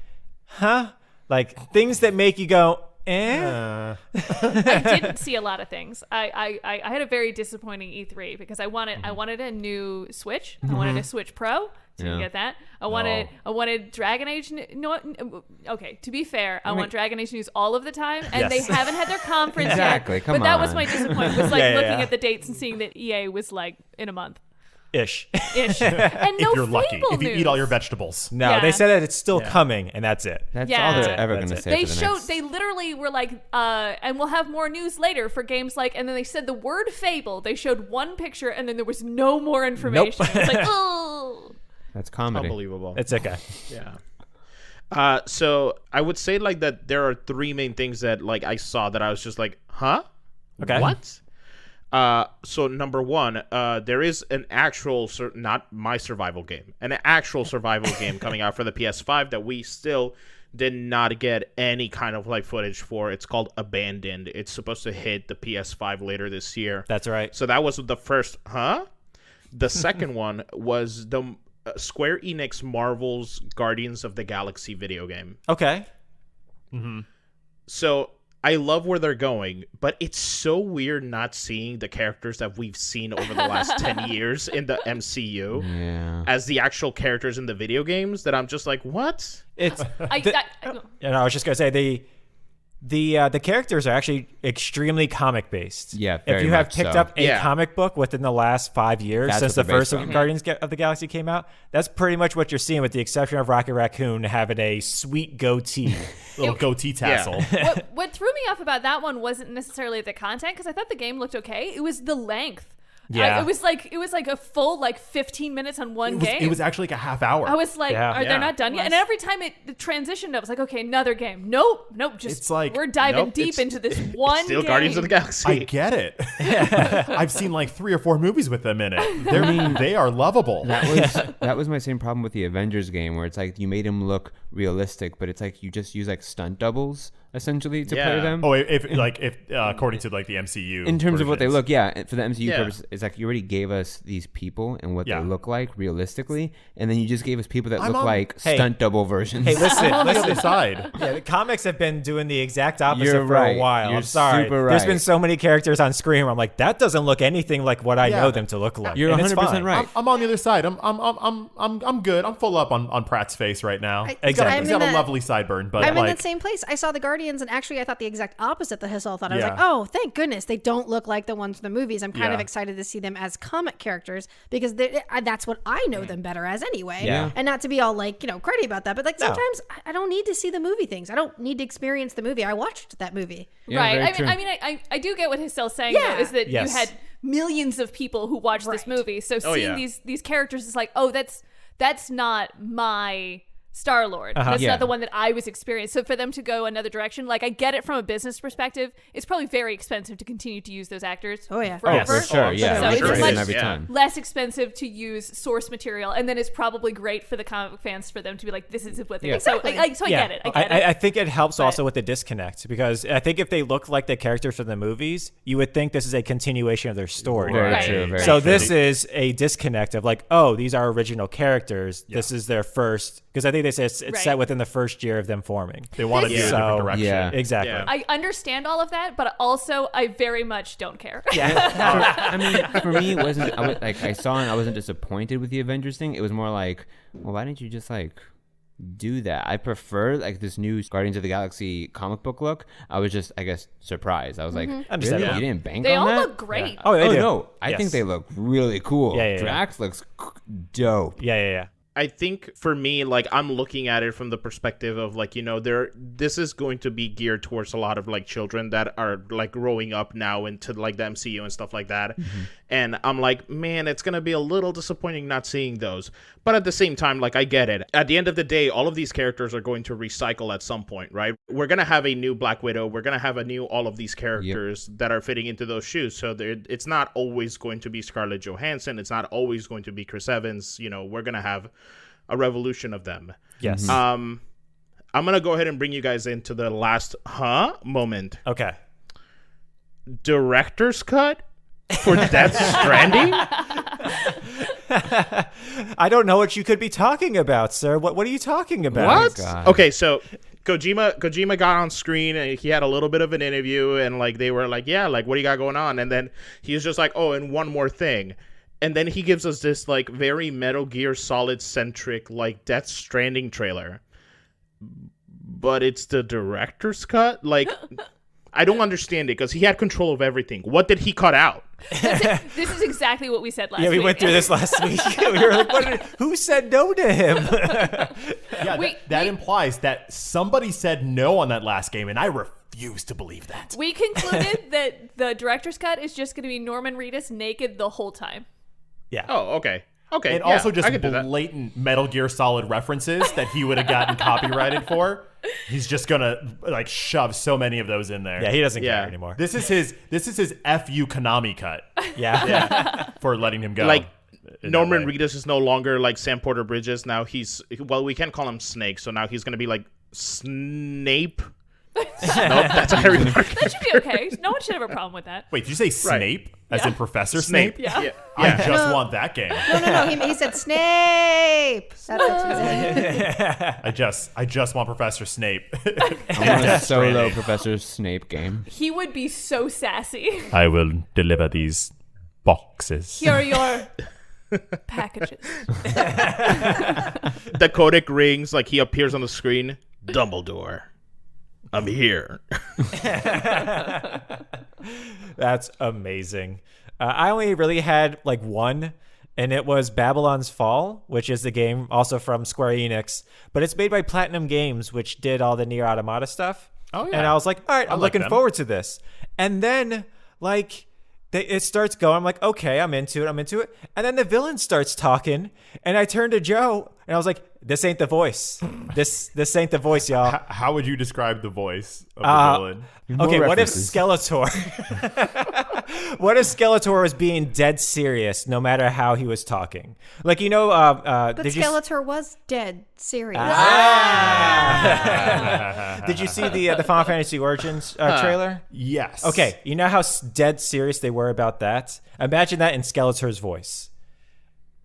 huh? Like things that make you go, eh? I didn't see a lot of things. I had a very disappointing E3 because I wanted a new Switch. I wanted a Switch Pro. Didn't get that. I wanted Dragon Age. Okay, to be fair, I want Dragon Age news all of the time, and they haven't had their conference Exactly, yet. come but that was on. my disappointment. Was like looking at the dates and seeing that EA was like in a month. Ish. And no If you're lucky, Fable if you news. eat all your vegetables. No, Yeah. they said that it's still coming, and that's it. That's Yeah. all That's they're it. ever That's going to it. say They for the showed. next... They literally were like, and we'll have more news later for games like. And then they said the word Fable. They showed one picture, and then there was no more information. It was like, oh. That's comedy. Unbelievable. It's okay. Yeah. So I would say like that there are three main things that like I saw that I was just like, huh? Okay. What? So number one, there is an actual, not my survival game, an actual survival game coming out for the PS5 that we still did not get any kind of like footage for. It's called Abandoned. It's supposed to hit the PS5 later this year. That's right. So that was the first, huh? The second one was the Square Enix Marvel's Guardians of the Galaxy video game. Okay. So I love where they're going, but it's so weird not seeing the characters that we've seen over the last 10 years in the MCU Yeah. as the actual characters in the video games that I'm just like, what? It's. I I was just gonna say the characters are actually extremely comic based. Yeah, if very you have much picked so. up a Yeah. comic book within the last 5 years That's since what the they're first based on. Guardians of the Galaxy came out, that's pretty much what you're seeing, with the exception of Rocket Raccoon having a sweet goatee. Little goatee tassel. what threw me off about that one wasn't necessarily the content, because I thought the game looked okay. It was the length. Yeah. It was like a full 15 minutes on one game. It was actually like a half hour. I was like, Yeah. are they not done yet? And every time it transitioned, I was like, okay, another game. Nope. Just It's like, we're diving nope, deep it's- into this one Still game. Guardians of the Galaxy. I get it. I've seen like 3 or 4 movies with them in it. They are lovable. That was my same problem with the Avengers game, where it's like you made them look realistic, but it's like you just use like stunt doubles essentially to play Yeah. them. Oh, if according to like the MCU, In terms of what they versions. look, yeah, for the MCU Yeah. purpose, it's like you already gave us these people and what Yeah. they look like realistically, and then you just gave us people that I'm look on- like Hey. stunt double versions. Hey, listen, on the other listen. side. Yeah, the comics have been doing the exact opposite You're for right. a while. You're I'm sorry. super There's right. been so many characters on screen where I'm like, that doesn't look anything like what I Yeah. know them to look like. You're and it's 100% fine. right. I'm on the other side. I'm good. I'm full up on Pratt's face right now. Exactly. He's got a lovely sideburn, but I'm like in that same place. I saw the Guardians, and actually, I thought the exact opposite that Hassel thought. I was Yeah. like, oh, thank goodness they don't look like the ones in the movies. I'm kind of Yeah. excited to see them as comic characters, because that's what I know them better as anyway. Yeah. And not to be all like, cruddy about that, but like No. sometimes I don't need to see the movie things. I don't need to experience the movie. I watched that movie. Yeah, Right. very true. I do get what Hissel's saying, Yeah. though, is that Yes. you had millions of people who watched this Right. movie. So seeing yeah. these characters is like, oh, that's not my Star-Lord. That's Yeah. not the one that I was experiencing. So for them to go another direction, like, I get it from a business perspective. It's probably very expensive to continue to use those actors. Oh, yeah. Oh, Forever. for sure. Yeah, So we it's trade much them every yeah. time. less expensive to use source material, and then it's probably great for the comic book fans for them to be like, this is what they Yeah. get. So, Exactly. I get it. I get it. I think it helps But- also with the disconnect, because I think if they look like the characters from the movies, you would think this is a continuation of their story. Very Right. true. Very So true. this is a disconnect of like, oh, these are original characters. This is their first, because I think they say it's Right. set within the first year of them forming. they want to do a So- different direction. Yeah. Exactly. Yeah. I understand all of that, but also I very much don't care. I mean, for me, it wasn't. I saw it and I wasn't disappointed with the Avengers thing. It was more like, well, why didn't you just do that? I prefer this new Guardians of the Galaxy comic book look. I was just, I guess, surprised. I was like, really? Understandable. You didn't bank They on all that? look great. Oh, they Oh do. no, I Yes. think they look really cool. Yeah, yeah, yeah. Drax looks dope. Yeah. I think for me, like, I'm looking at it from the perspective of like, this is going to be geared towards a lot of like children that are like growing up now into like the MCU and stuff like that. And I'm like, man, it's going to be a little disappointing not seeing those. But at the same time, like, I get it. At the end of the day, all of these characters are going to recycle at some point, right? We're going to have a new Black Widow. We're going to have a new all of these characters that are fitting into those shoes. So it's not always going to be Scarlett Johansson. It's not always going to be Chris Evans. We're going to have a revolution of them. Yes. I'm gonna go ahead and bring you guys into the last moment. Okay. Director's cut for Death Stranding? I don't know what you could be talking about, sir. What are you talking about? What? God. Okay, so Kojima got on screen and he had a little bit of an interview, and like they were like, yeah, like what do you got going on? And then he was just like, oh, and one more thing. And then he gives us this like very Metal Gear Solid centric like Death Stranding trailer. But it's the director's cut? Like I don't understand it because he had control of everything. What did he cut out? This is exactly what we said last week. Yeah, we went through this last week. We were like, who said no to him? Yeah, that implies that somebody said no on that last game, and I refuse to believe that. We concluded that the director's cut is just going to be Norman Reedus naked the whole time. Yeah. Oh, okay. Okay. And yeah, also just I could do that. blatant Metal Gear Solid references that he would have gotten copyrighted for. He's just gonna like shove so many of those in there. Yeah, he doesn't Yeah. care anymore. This is his FU Konami cut Yeah. for letting him go. Like in that Norman way. Reedus is no longer like Sam Porter Bridges. Now we can't call him Snake, so now he's gonna be like Snape. Nope, that's a Harry Potter. That should be okay. No one should have a problem with that. Wait, did you say Snape? As in Professor Snape? Yeah. I just want that game. No. He said Snape. That's what he said. I just want Professor Snape. I want a solo Professor Snape game. He would be so sassy. I will deliver these boxes. Here are your packages. The codec rings, like he appears on the screen. Dumbledore, I'm here. That's amazing. I only really had like one, and it was Babylon's Fall, which is the game also from Square Enix, but it's made by Platinum Games, which did all the Nier Automata stuff. Oh, yeah. And I was like, all right, I'm like looking them. forward to this. And then like it starts going. I'm like, okay, I'm into it. And then the villain starts talking, and I turned to Joe, and I was like, this ain't the voice. This ain't the voice, y'all. How would you describe the voice of the villain? Okay, what if references. Skeletor? What if Skeletor was being dead serious, no matter how he was talking? Like But did you Skeletor was dead serious. did you see the Final Fantasy Origins trailer? Yes. Okay, you know how dead serious they were about that? Imagine that in Skeletor's voice.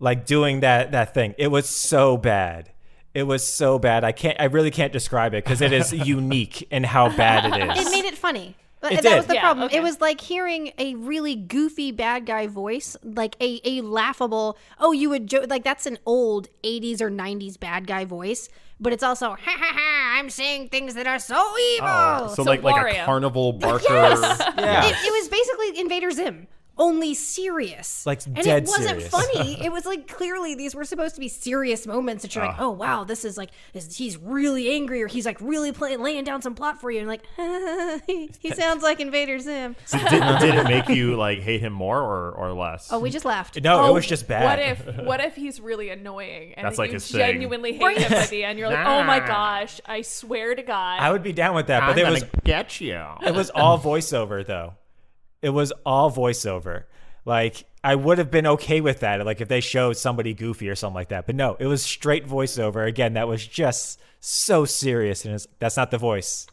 Like doing that thing. It was so bad. It was so bad. I really can't describe it because it is unique in how bad it is. It made it funny. It That did. was the Yeah, problem. okay. It was like hearing a really goofy bad guy voice, like a laughable, oh, you would joke, like that's an old 80s or 90s bad guy voice, but it's also, ha ha ha, I'm saying things that are so evil. Oh, so like a Wario. carnival barker. Yes. Yeah. It was basically Invader Zim, only serious. Like and dead it wasn't serious. funny. It was like clearly these were supposed to be serious moments that you're like, oh wow, this is like he's really angry or he's like really laying down some plot for you, and like he sounds like Invader Zim. So did it make you like hate him more or less? Oh, we just laughed. No, it was just bad. What if he's really annoying and That's then like you his thing. genuinely hate him at the end? You're like, oh my gosh, I swear to God. I would be down with that, but it was get you. it was all voiceover though. It was all voiceover. Like I would have been okay with that, like if they showed somebody goofy or something like that. But no, it was straight voiceover. Again, that was just so serious, and that's not the voice.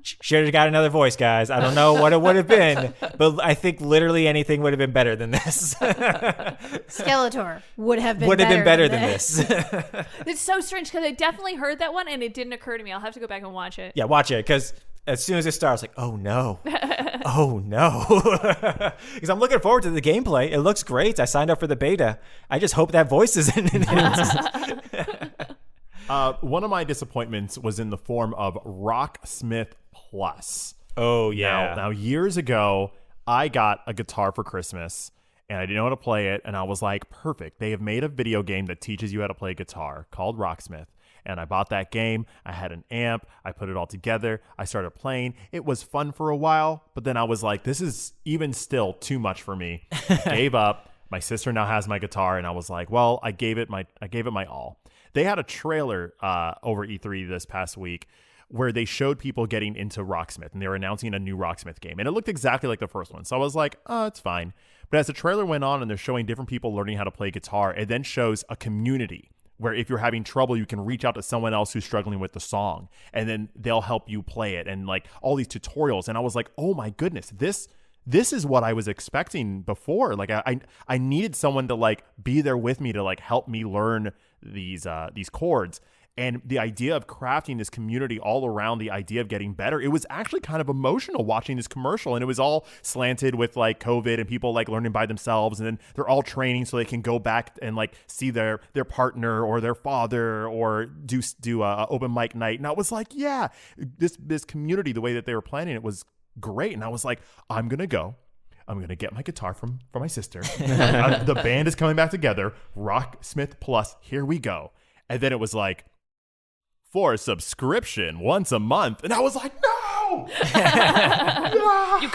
Should have got another voice, guys. I don't know what it would have been, but I think literally anything would have been better than this. Skeletor would have been better than this. It's so strange because I definitely heard that one and it didn't occur to me. I'll have to go back and watch it. Yeah, watch it, because as soon as it starts, like, oh no, oh no, because I'm looking forward to the gameplay. It looks great. I signed up for the beta. I just hope that voice is in it. One of my disappointments was in the form of Rocksmith Plus. Oh yeah. Now, years ago, I got a guitar for Christmas, and I didn't know how to play it, and I was like, perfect. They have made a video game that teaches you how to play guitar called Rocksmith. And I bought that game. I had an amp. I put it all together. I started playing. It was fun for a while, but then I was like, this is even still too much for me. Gave up. My sister now has my guitar, and I was like, well, I gave it my all. They had a trailer over E3 this past week where they showed people getting into Rocksmith, and they were announcing a new Rocksmith game. And it looked exactly like the first one. So I was like, oh, it's fine. But as the trailer went on and they're showing different people learning how to play guitar, it then shows a community where if you're having trouble, you can reach out to someone else who's struggling with the song, and then they'll help you play it, and like all these tutorials. And I was like, oh my goodness, this is what I was expecting before. Like I needed someone to like be there with me to like help me learn these chords. And the idea of crafting this community all around the idea of getting better, it was actually kind of emotional watching this commercial. And it was all slanted with like COVID and people like learning by themselves. And then they're all training so they can go back and like see their partner or their father or do a open mic night. And I was like, yeah, this community, the way that they were planning it was great. And I was like, I'm going to get my guitar from my sister. The band is coming back together. Rocksmith Plus, here we go. And then it was like, for a subscription once a month. And I was like, no! No! You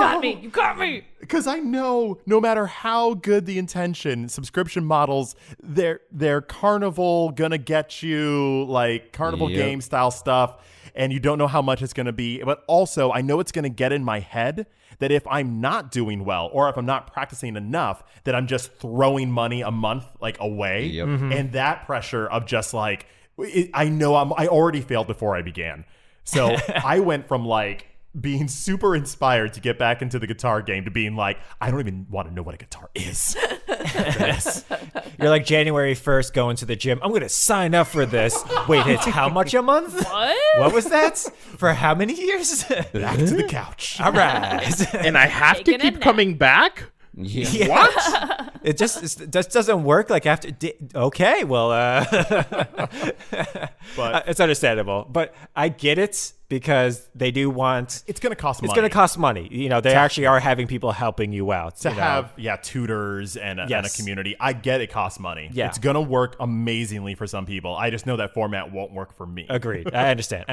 got me. Because I know no matter how good the intention, subscription models, they're carnival gonna get you like carnival game style stuff. And you don't know how much it's going to be. But also, I know it's going to get in my head that if I'm not doing well or if I'm not practicing enough, that I'm just throwing money a month like away. Yep. And that pressure of just like, I know I already failed before I began. So I went from like being super inspired to get back into the guitar game to being like, I don't even want to know what a guitar is. You're like January 1st going to the gym. I'm going to sign up for this. Wait, it's how much a month? What was that? For how many years? Back to the couch. All right. And I have to Taking a keep nap. coming back? Yeah. What? It just doesn't work. Like after, okay, well, But it's understandable. But I get it because they do want. it's going to cost money. It's going to cost money. You know, they actually are having people helping you out. to you know? have tutors and a community. I get it costs money. Yeah. It's gonna work amazingly for some people. I just know that format won't work for me. Agreed. I understand.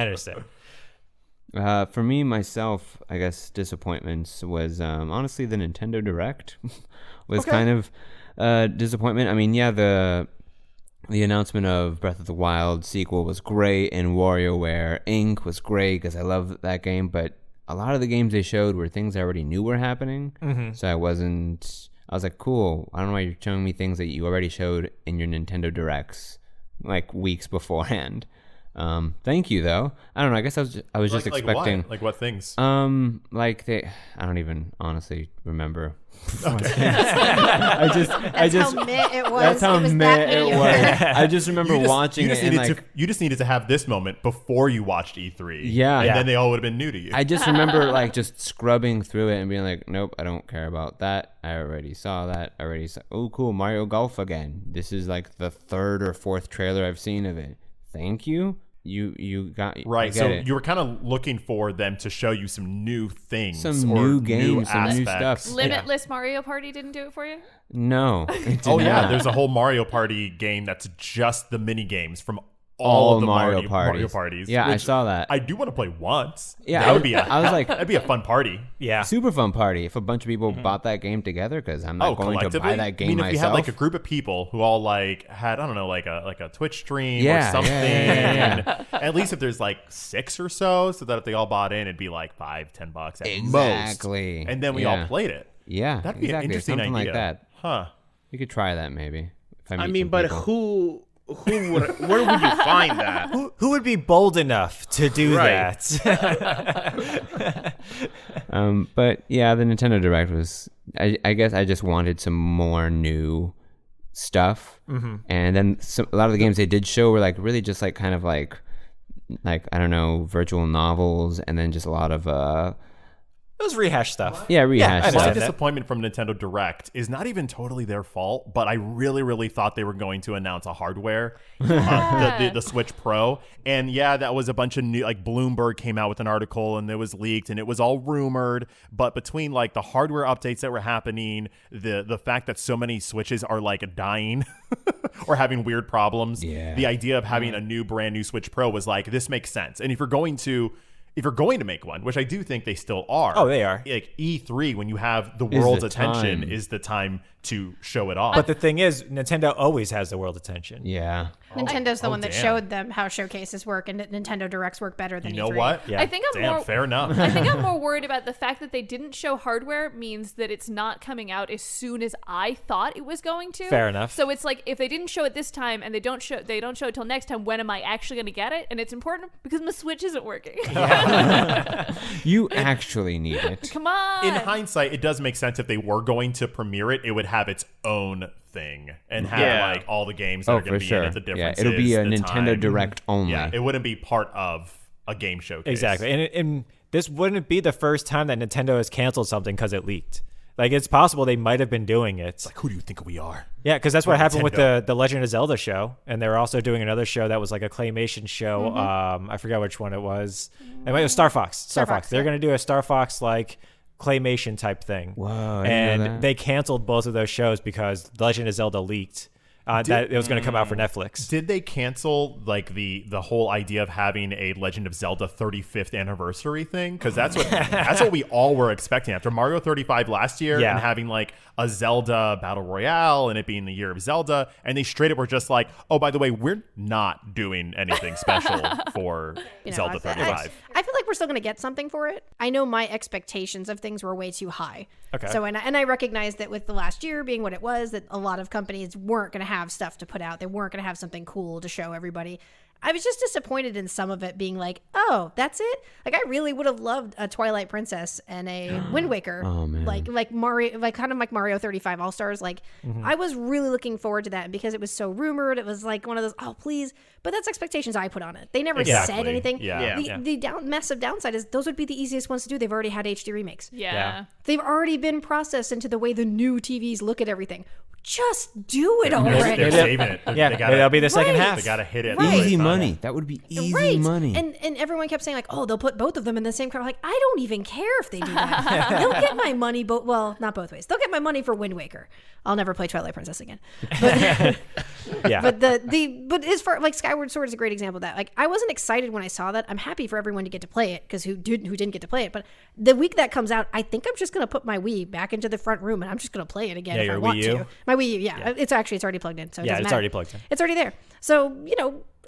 For me, myself, I guess disappointments was honestly the Nintendo Direct was kind of disappointment. I mean, yeah, the announcement of Breath of the Wild sequel was great, and WarioWare Inc. was great because I love that game, but a lot of the games they showed were things I already knew were happening. So I was like, cool, I don't know why you're showing me things that you already showed in your Nintendo Directs like weeks beforehand. Thank you though. I don't know. I guess I was just expecting what things? I don't even honestly remember. Okay. That's how meh it was. That's how It was meh that it many was. I just remember watching it and you just needed to have this moment before you watched E3. Yeah. And then they all would have been new to you. I just remember like just scrubbing through it and being like, nope, I don't care about that. I already saw that. Oh, cool, Mario Golf again. This is like the third or fourth trailer I've seen of it. Thank you. You got right. So it. you were kind of looking for them to show you some new things, some or new games, some new aspects. stuff. Limitless Mario Party didn't do it for you? No. It did Oh yeah, not. there's a whole Mario Party game that's just the mini games from all of the Mario parties. Yeah, I which saw that. I do want to play once. Yeah, that would be. I was like, that'd be a fun party. Yeah. super fun party if a bunch of people bought that game together because I'm not going to collectively? buy that game I mean, if myself. you had like a group of people who all like had I don't know like a Twitch stream Yeah, or something, yeah. at least if there's like 6 or so that if they all bought in, it'd be like $5-10 at Exactly. most, and then we all played it. Yeah, That'd be exactly. an interesting Something idea. like that. Huh? You could try that maybe. If I meet mean, some but people. where would you find that? Who would be bold enough to do Right. that? But yeah, the Nintendo Direct was. I guess I just wanted some more new stuff, and then a lot of the games they did show were like really just like kind of like I don't know, virtual novels, and then just a lot of It was rehash stuff. rehash I My stuff. understand. disappointment from Nintendo Direct is not even totally their fault, but I really, really thought they were going to announce a hardware, the Switch Pro. And yeah, that was a bunch of new, like Bloomberg came out with an article and it was leaked and it was all rumored. But between like the hardware updates that were happening, the fact that so many Switches are like dying or having weird problems, the idea of having a new brand new Switch Pro was like, this makes sense. And if you're going to make one, which I do think they still are. Oh, they are. Like E3, when you have the world's the attention, time. is the time to show it off. But the thing is, Nintendo always has the world attention. Yeah. Nintendo's the one that damn. showed them how showcases work, and that Nintendo Directs work better than you know E3. what? Yeah. I think I'm Damn, more fair enough. I think I'm more worried about the fact that they didn't show hardware means that it's not coming out as soon as I thought it was going to. Fair enough. So it's like if they didn't show it this time and they don't show it till next time, when am I actually going to get it? And it's important because my Switch isn't working. You actually need it. Come on. In hindsight, it does make sense if they were going to premiere it, it would have its own thing and have Yeah. like all the games that Oh, are going for to be sure. in it, the Yeah, differences. it'll be a the Nintendo time. Direct only. Yeah, it wouldn't be part of a game showcase. Exactly. And this wouldn't be the first time that Nintendo has canceled something because it leaked. Like, it's possible they might have been doing it. Like, who do you think we are? Yeah, because that's what happened with Nintendo. the Legend of Zelda show. And they were also doing another show that was like a claymation show. I forgot which one it was. It was Star Fox. Star Fox. They're going to do a Star Fox, like, claymation type thing. Whoa, I didn't know And that. they canceled both of those shows because Legend of Zelda leaked that it was going to come out for Netflix. Did they cancel like the whole idea of having a Legend of Zelda 35th anniversary thing? Because that's what we all were expecting after Mario 35 last year Yeah. and having like a Zelda battle royale and it being the year of Zelda, and they straight up were just like, oh, by the way, we're not doing anything special for Zelda 35. I feel like we're still going to get something for it. I know my expectations of things were way too high. Okay. So, and I recognize that with the last year being what it was, that a lot of companies weren't going to have stuff to put out. They weren't going to have something cool to show everybody. I was just disappointed in some of it being like, oh, that's it? Like, I really would have loved a Twilight Princess and a Wind Waker. Oh, man. Like Mario, like kind of like Mario 35 All-Stars. Like, I was really looking forward to that. And because it was so rumored, it was like one of those, oh, please. But that's expectations I put on it. They never Exactly. said anything. Yeah. The, Yeah. the massive downside is those would be the easiest ones to do. They've already had HD remakes. yeah. They've already been processed into the way the new TVs look at everything. Just do it already. They're saving it. Yeah, They gotta, that'll be the second Right. half. They got to hit it. Right. Easy Right. money. That would be easy Right. money. And everyone kept saying like, oh, they'll put both of them in the same car. Like, I don't even care if they do that. They'll get my money, but well, not both ways. They'll get my money for Wind Waker. I'll never play Twilight Princess again. But Yeah. but as far like Skyward Sword is a great example of that. Like, I wasn't excited when I saw that. I'm happy for everyone to get to play it because who didn't get to play it. But the week that comes out, I think I'm just gonna put my Wii back into the front room and I'm just gonna play it again Yeah, if I your want Wii U? to. My Wii U, yeah. It's already plugged in. So it Yeah, doesn't it's matter. already plugged in. It's already there. So,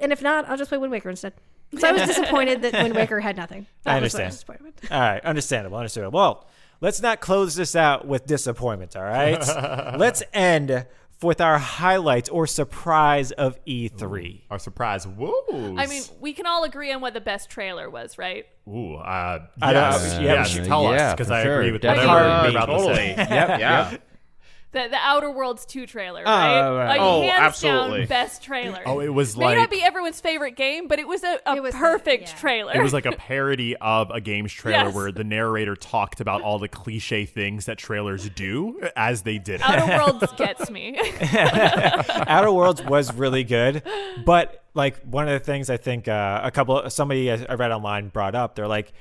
and if not, I'll just play Wind Waker instead. So I was disappointed that Wind Waker had nothing. I That was what understand. was disappointed with. All right, understandable. Well, let's not close this out with disappointment, all right? Let's end with our highlights or surprise of E3. Our surprise. Woo. I mean, we can all agree on what the best trailer was, right? Ooh, I yes, don't- yes. yeah, Tell us, yeah, because for I sure, agree with definitely. whatever you're about totally. to say. Yep. Yeah. The Outer Worlds 2 trailer, right? right. Like, Oh, hands absolutely. down, best trailer. Oh, it was May like not be everyone's favorite game, but it was a It was perfect yeah. trailer. it was like a parody of a game's trailer Yes. where the narrator talked about all the cliche things that trailers do as they did it. Outer Worlds gets me. Outer Worlds was really good, but like one of the things I think somebody I read online brought up, they're like,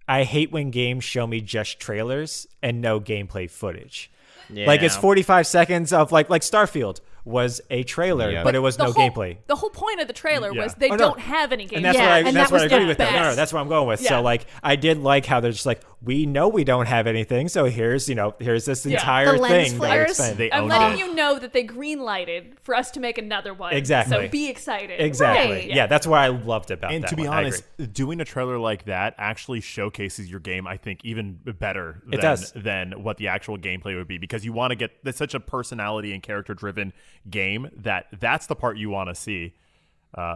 I hate when games show me just trailers and no gameplay footage. Like it's 45 seconds of like Starfield was a trailer, Yeah. but it was The no whole- gameplay. The whole point of the trailer Yeah. was they Oh, no. don't have any gameplay. And that's Yeah, what I and that's that what I was agree the with that. No, best. that's what I'm going with. Yeah. So like I did like how they're just like, we know we don't have anything, so here's this entire The lens thing that flares. we're explaining. They I'm owned letting it. you know that they green lighted for us to make another one. Exactly. So be excited. Exactly. Right. Yeah, that's what I loved about And that to be one. I honest, agree. doing a trailer like that actually showcases your game, I think, even better It does. than what the actual gameplay would be, because you want to get that's such a personality and character driven game that's the part you want to see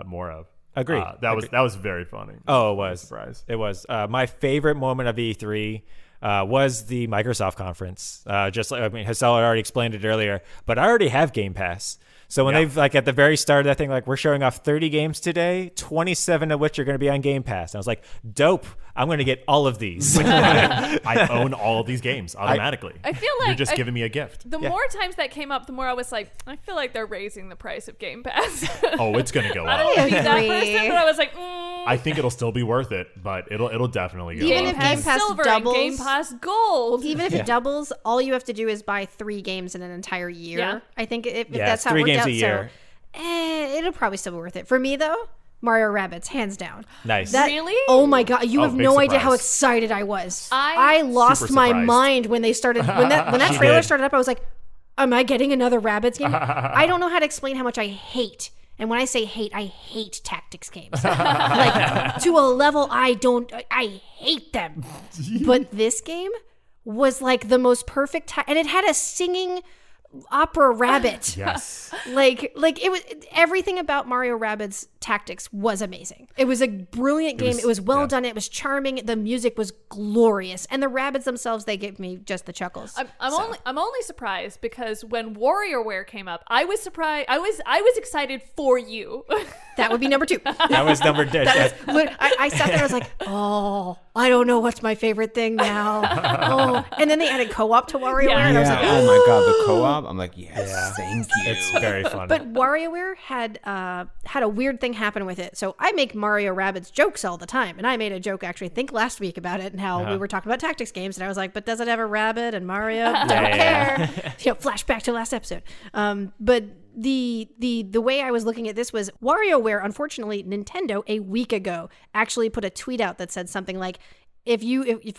more of. Agreed. That was very funny. Oh, it was. Surprise. It was. My favorite moment of E3 was the Microsoft conference. Just like, I mean, Hassel had already explained it earlier, but I already have Game Pass. So when they've like at the very start of that thing, like we're showing off 30 games today, 27 of which are going to be on Game Pass. And I was like, dope. I'm going to get all of these. I own all of these games automatically. I feel you're like just giving me a gift. The more times that came up, the more I was like, I feel like they're raising the price of Game Pass. Oh, it's gonna go I up. don't want to be that Agree. person, but I was like, I think it'll still be worth it, but it'll definitely go Even up. if Game Pass Silver doubles- and Game Pass Gold. Even if it doubles, all you have to do is buy 3 games in an entire year. Yeah. I think if Yeah, that's how 3 it worked games out. a year. So, it'll probably still be worth it. For me, though, Mario Rabbids, hands down. Nice. That, Really? Oh my god! You Oh, have big no idea how surprise. excited I was. I- I lost Super my surprised. mind when they started when that trailer did. started up. I was like, am I getting another Rabbids game? I don't know how to explain how much I hate. And when I say hate, I hate tactics games. Like, to a level I hate them. But this game was like the most perfect, and it had a singing opera rabbit. Yes. Like it was, everything about Mario Rabbids Tactics was amazing. It was a brilliant game. It was well done. It was charming. The music was glorious, and the rabbits themselves, they gave me just the chuckles. I'm only surprised because when WarioWare came up, I was surprised. I was excited for you. That would be number 2. That was number 2. I sat there and I was like, oh, I don't know what's my favorite thing now. Oh, and then they added co-op to WarioWare, and I was like, oh my god, the co-op. I'm like, yes, thank you. It's very fun. But WarioWare had a weird thing happen with it. So I make Mario Rabbids jokes all the time, and I made a joke actually, I think last week about it and how we were talking about tactics games, and I was like, but does it have a rabbit? And Mario, don't care. Flashback to last episode. But the way I was looking at this was WarioWare, unfortunately, Nintendo a week ago actually put a tweet out that said something like, if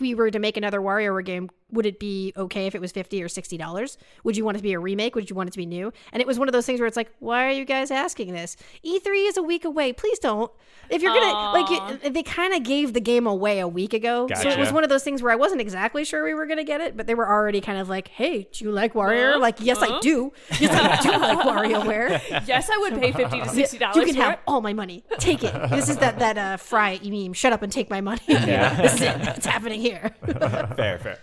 we were to make another WarioWare game, would it be okay if it was $50 or $60? Would you want it to be a remake? Would you want it to be new? And it was one of those things where it's like, why are you guys asking this? E3 is a week away. Please don't. If you're gonna they kind of gave the game away a week ago, so it was one of those things where I wasn't exactly sure we were gonna get it, but they were already kind of like, hey, do you like WarioWare? Like, yes, I do. Yes, I do like WarioWare. Yes, I would pay $50 to $60. You can have all my money. Take it. This is that Fry meme. Shut up and take my money. This is it. It's happening here. Fair.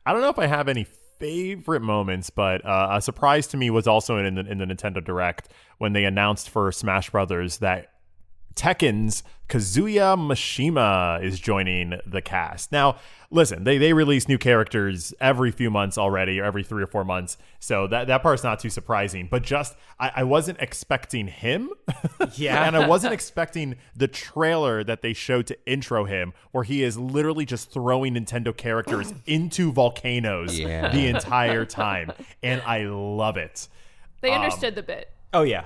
I don't know if I have any favorite moments, but a surprise to me was also in the Nintendo Direct when they announced for Smash Brothers that Tekken's Kazuya Mishima is joining the cast. Now, listen, they release new characters every few months already, or every 3 or 4 months, so that part's not too surprising. But just, I wasn't expecting him. Yeah. And I wasn't expecting the trailer that they showed to intro him, where he is literally just throwing Nintendo characters into volcanoes the entire time. And I love it. They understood the bit. Oh, yeah.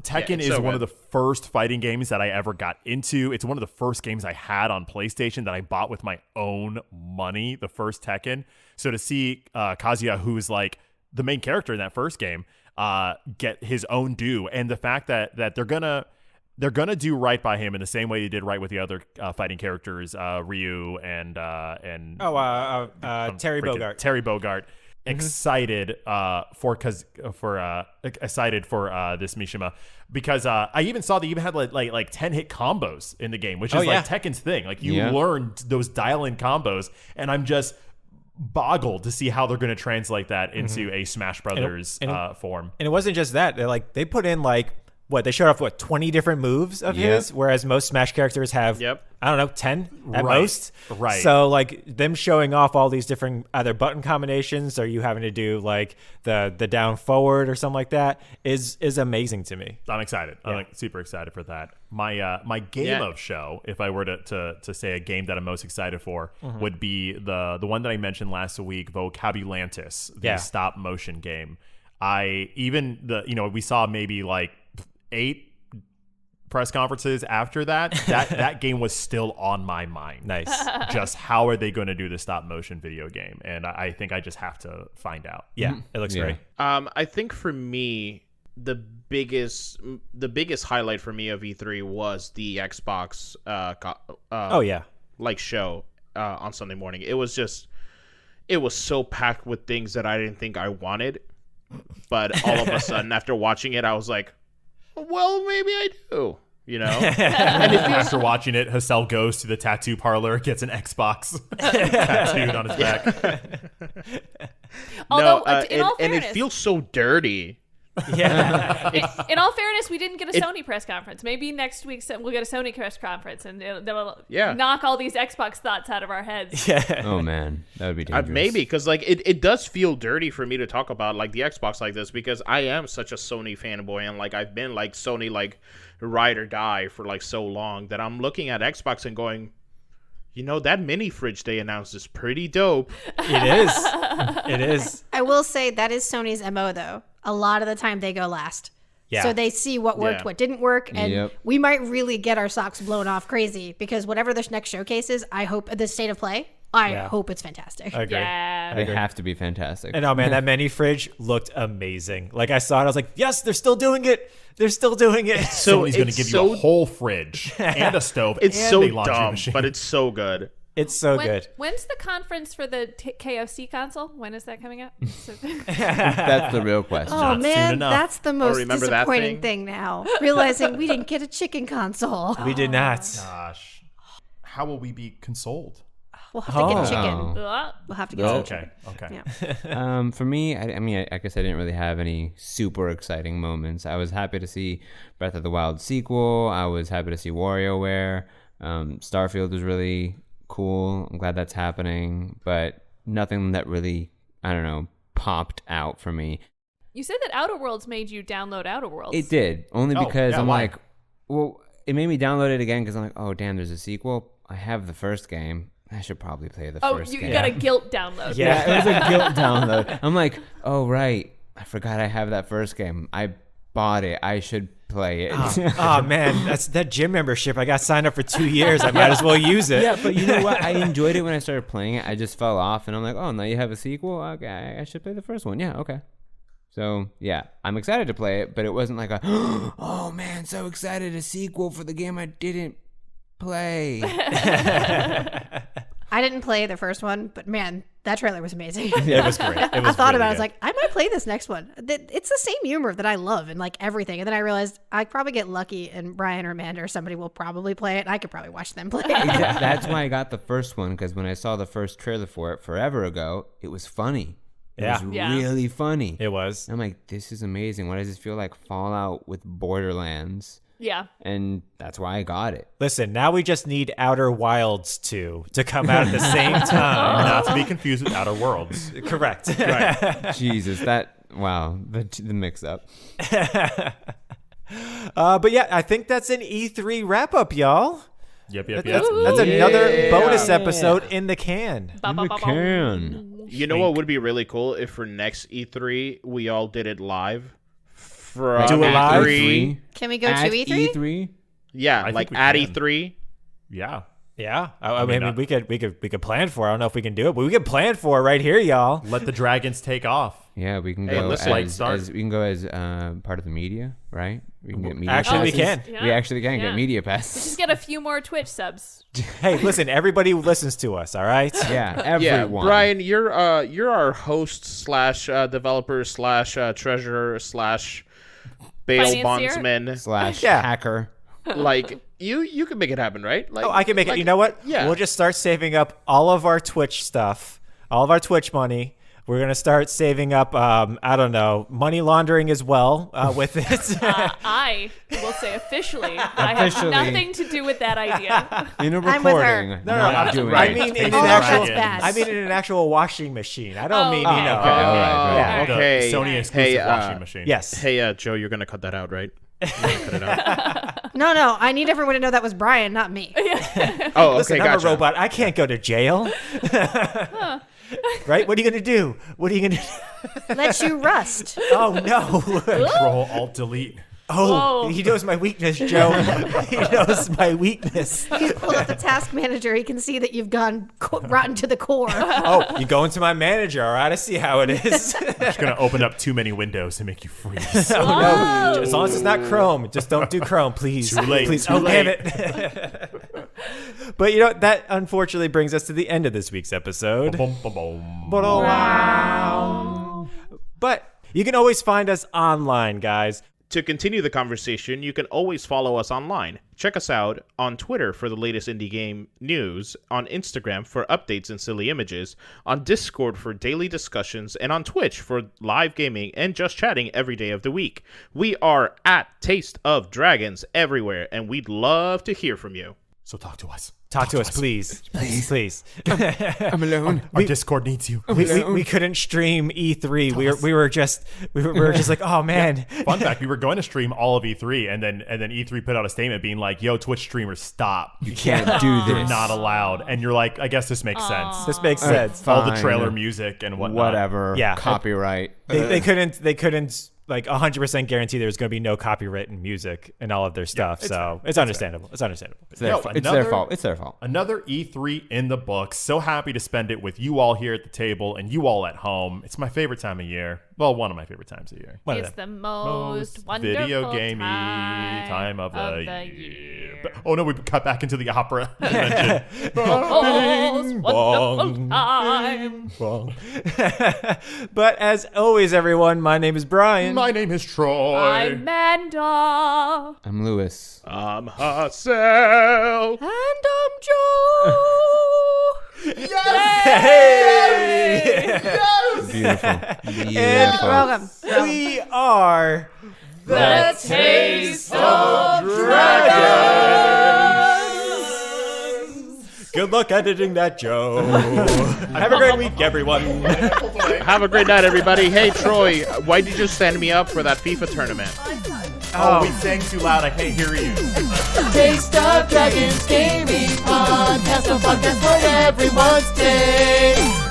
Tekken is one of the first fighting games that I ever got into. It's one of the first games I had on PlayStation that I bought with my own money, the first Tekken. So to see Kazuya, who is like the main character in that first game, get his own due, and the fact that they're gonna do right by him in the same way they did right with the other fighting characters, Ryu and Terry Bogard. Terry Bogard. Excited for this Mishima, because I even saw they even had like 10-hit combos in the game, which is like Tekken's thing. Like you learned those dial-in combos, and I'm just boggled to see how they're going to translate that into a Smash Brothers form. And it wasn't just that. They put in they showed off 20 different moves of his, whereas most Smash characters have I don't know, 10 at most. Right. So like them showing off all these different either button combinations, or you having to do like the down forward or something like that is amazing to me. I'm excited. I'm like super excited for that. My game of show, if I were to say a game that I'm most excited for, would be the one that I mentioned last week, Vocabulantis, the stop motion game. We saw maybe like 8 press conferences after that game was still on my mind. Nice. Just how are they going to do the stop motion video game? And I think I just have to find out. Yeah, it looks great. I think for me, the biggest highlight for me of E3 was the Xbox show on Sunday morning. It was so packed with things that I didn't think I wanted, but all of a sudden after watching it, I was like, well, maybe I do, And after watching it, Hassel goes to the tattoo parlor, gets an Xbox tattooed on his back. Although, in all fairness, it feels so dirty. Yeah. In all fairness, we didn't get a Sony press conference. Maybe next week we'll get a Sony press conference, and they'll knock all these Xbox thoughts out of our heads. Yeah. Oh man, that would be dangerous. Maybe, because it does feel dirty for me to talk about like the Xbox like this, because I am such a Sony fanboy, and like I've been like Sony like ride or die for like so long that I'm looking at Xbox and going, that mini fridge they announced is pretty dope. It is. I will say that is Sony's MO though. A lot of the time they go last. Yeah. So they see what worked, what didn't work, and we might really get our socks blown off crazy, because whatever this next showcase is, I hope the State of Play, I Yeah. hope it's fantastic. I agree. Yeah. They have to be fantastic. And oh man, that mini fridge looked amazing. Like I saw it, I was like, yes, they're still doing it. They're still doing it. So Sony's going to give you a whole fridge and a stove It's and so a laundry dumb, machine. but it's so good. It's so good. When's the conference for the KFC console? When is that coming out? That's the real question. Oh Not soon man, enough. that's the most remember that disappointing thing? thing now. Realizing we didn't get a chicken console. We did not. Gosh. How will we be consoled? We'll have to get a chicken. Oh. Ugh. We'll have to get some Okay. chicken. Okay. Yeah. For me, I mean, I guess I didn't really have any super exciting moments. I was happy to see Breath of the Wild sequel. I was happy to see WarioWare. Starfield was really cool. I'm glad that's happening, but nothing that really, I don't know, popped out for me. You said that Outer Worlds made you download Outer Worlds. It did, only Oh, because yeah, I'm why? like, well, it made me download it again because I'm like, oh, damn, there's a sequel. I have the first game. I should probably play the Oh, first you game. got a guilt download. Yeah. It was a guilt download. I'm like, oh, right. I forgot I have that first game. I bought it. I should play it. Oh man, that's that gym membership. I got signed up for 2 years. I might as well use it. Yeah, but you know what? I enjoyed it when I started playing it. I just fell off, and I'm like, oh, now you have a sequel? Okay, I should play the first one. Yeah, okay. So, yeah, I'm excited to play it, but it wasn't like a, oh, man, so excited, a sequel for the game I didn't play. I didn't play the first one, but man, that trailer was amazing. It was great. It was I thought really about it. I was good. like, I might play this next one. It's the same humor that I love and like everything. And then I realized I'd probably get lucky and Brian or Amanda or somebody will probably play it. And I could probably watch them play it. That's why I got the first one, because when I saw the first trailer for it forever ago, it was funny. It Yeah. was Yeah. really funny. It was. I'm like, this is amazing. Why does this feel like Fallout with Borderlands? Yeah. And that's why I got it. Listen, now we just need Outer Wilds 2 to come out at the same time. Not to be confused with Outer Worlds. Correct. Jesus, the mix up. But yeah, I think that's an E3 wrap up, y'all. Yep, yep, yep. That's another bonus episode in the can. Ba, ba, ba, ba. Can. You know what would be really cool if for next E3 we all did it live. From Do it live? E3. Can we go At to E3? E3? Yeah, think like we at can. E3. Yeah. Yeah, I mean, mean, we could plan for it. I don't know if we can do it, but we can plan for it right here, y'all. Let the dragons take off. Yeah, we can Hey, go listen. as we can go as part of the media, right? We can get media. Actually, we passes. can. Yeah. We actually can Yeah. get media Just passes. get a few more Twitch subs. Hey, listen, everybody who listens to us, all right? Yeah, Yeah, everyone. Brian, you're our host slash developer slash treasurer slash bail Financier? bondsman. / Yeah. hacker. Like you can make it happen, right? Like, Oh, I can make it. like- You know what? Yeah. We'll just start saving up all of our Twitch stuff, all of our Twitch money. We're gonna start saving up. I don't know, money laundering as well with it. I will say officially, I have Officially. nothing to do with that idea. In a I'm with her. recording. No, not doing I it. mean in Takes an the Oh, actual. that's bad. I mean in an actual washing machine. I don't Oh, mean okay. you know. Okay, all right, Yeah. The Okay. Sony exclusive Hey, washing machine. Yes. Hey, Joe, you're gonna cut that out, right? You're gonna cut it out. No. I need everyone to know that was Brian, not me. Oh, okay, Listen, I'm gotcha. a robot. I can't go to jail. Right? What are you gonna do? What are you gonna do? Let you rust. Oh no. Control Alt Delete. Oh, Whoa. he knows my weakness, Joe. He knows my weakness. He's pulled up the task manager. He can see that you've gone rotten to the core. Oh, you go into my manager, all right? I see how it is. Just gonna open up too many windows and make you freeze. Oh, no. As long as it's not Chrome. Just don't do Chrome, please. Too late, Please. too Oh, damn late. it. But, you know, that unfortunately brings us to the end of this week's episode. Boom, boom, boom. But you can always find us online, guys. To continue the conversation, you can always follow us online. Check us out on Twitter for the latest indie game news, on Instagram for updates and silly images, on Discord for daily discussions, and on Twitch for live gaming and just chatting every day of the week. We are at Taste of Dragons everywhere, and we'd love to hear from you. So talk to us. Talk to us, please. Please. I'm alone. Our Discord needs you. We couldn't stream E3. We were just like, oh man. Fun fact: we were going to stream all of E3, and then E3 put out a statement being like, "Yo, Twitch streamers, stop! You Can't do You're this. not allowed." And you're like, "I guess this makes sense." This makes sense. All the Fine. trailer music and whatnot. Whatever. Yeah. Copyright. They couldn't like 100% guarantee there's going to be no copyrighted music in all of their stuff. So it's understandable. It's understandable. It's their fault. It's their fault. Another E3 in the books. So happy to spend it with you all here at the table and you all at home. It's my favorite time of year. Well, one of my favorite times of year. It's the most wonderful video gamey time of the year. But, oh no, we got back into the opera. Most wonderful time. But as always, everyone, my name is Brian. My name is Troy. I'm Amanda. I'm Lewis. I'm Hassel. And I'm Joe. Beautiful. And Welcome. we are The Taste of Dragons. Good luck editing that, Joe. Have a great week, everyone. Have a great night, everybody. Hey, Troy, why did you just stand me up for that FIFA tournament? Oh, we sang too loud. I can't hear you. Taste of Dragons Gaming Podcast, a podcast for everyone's taste.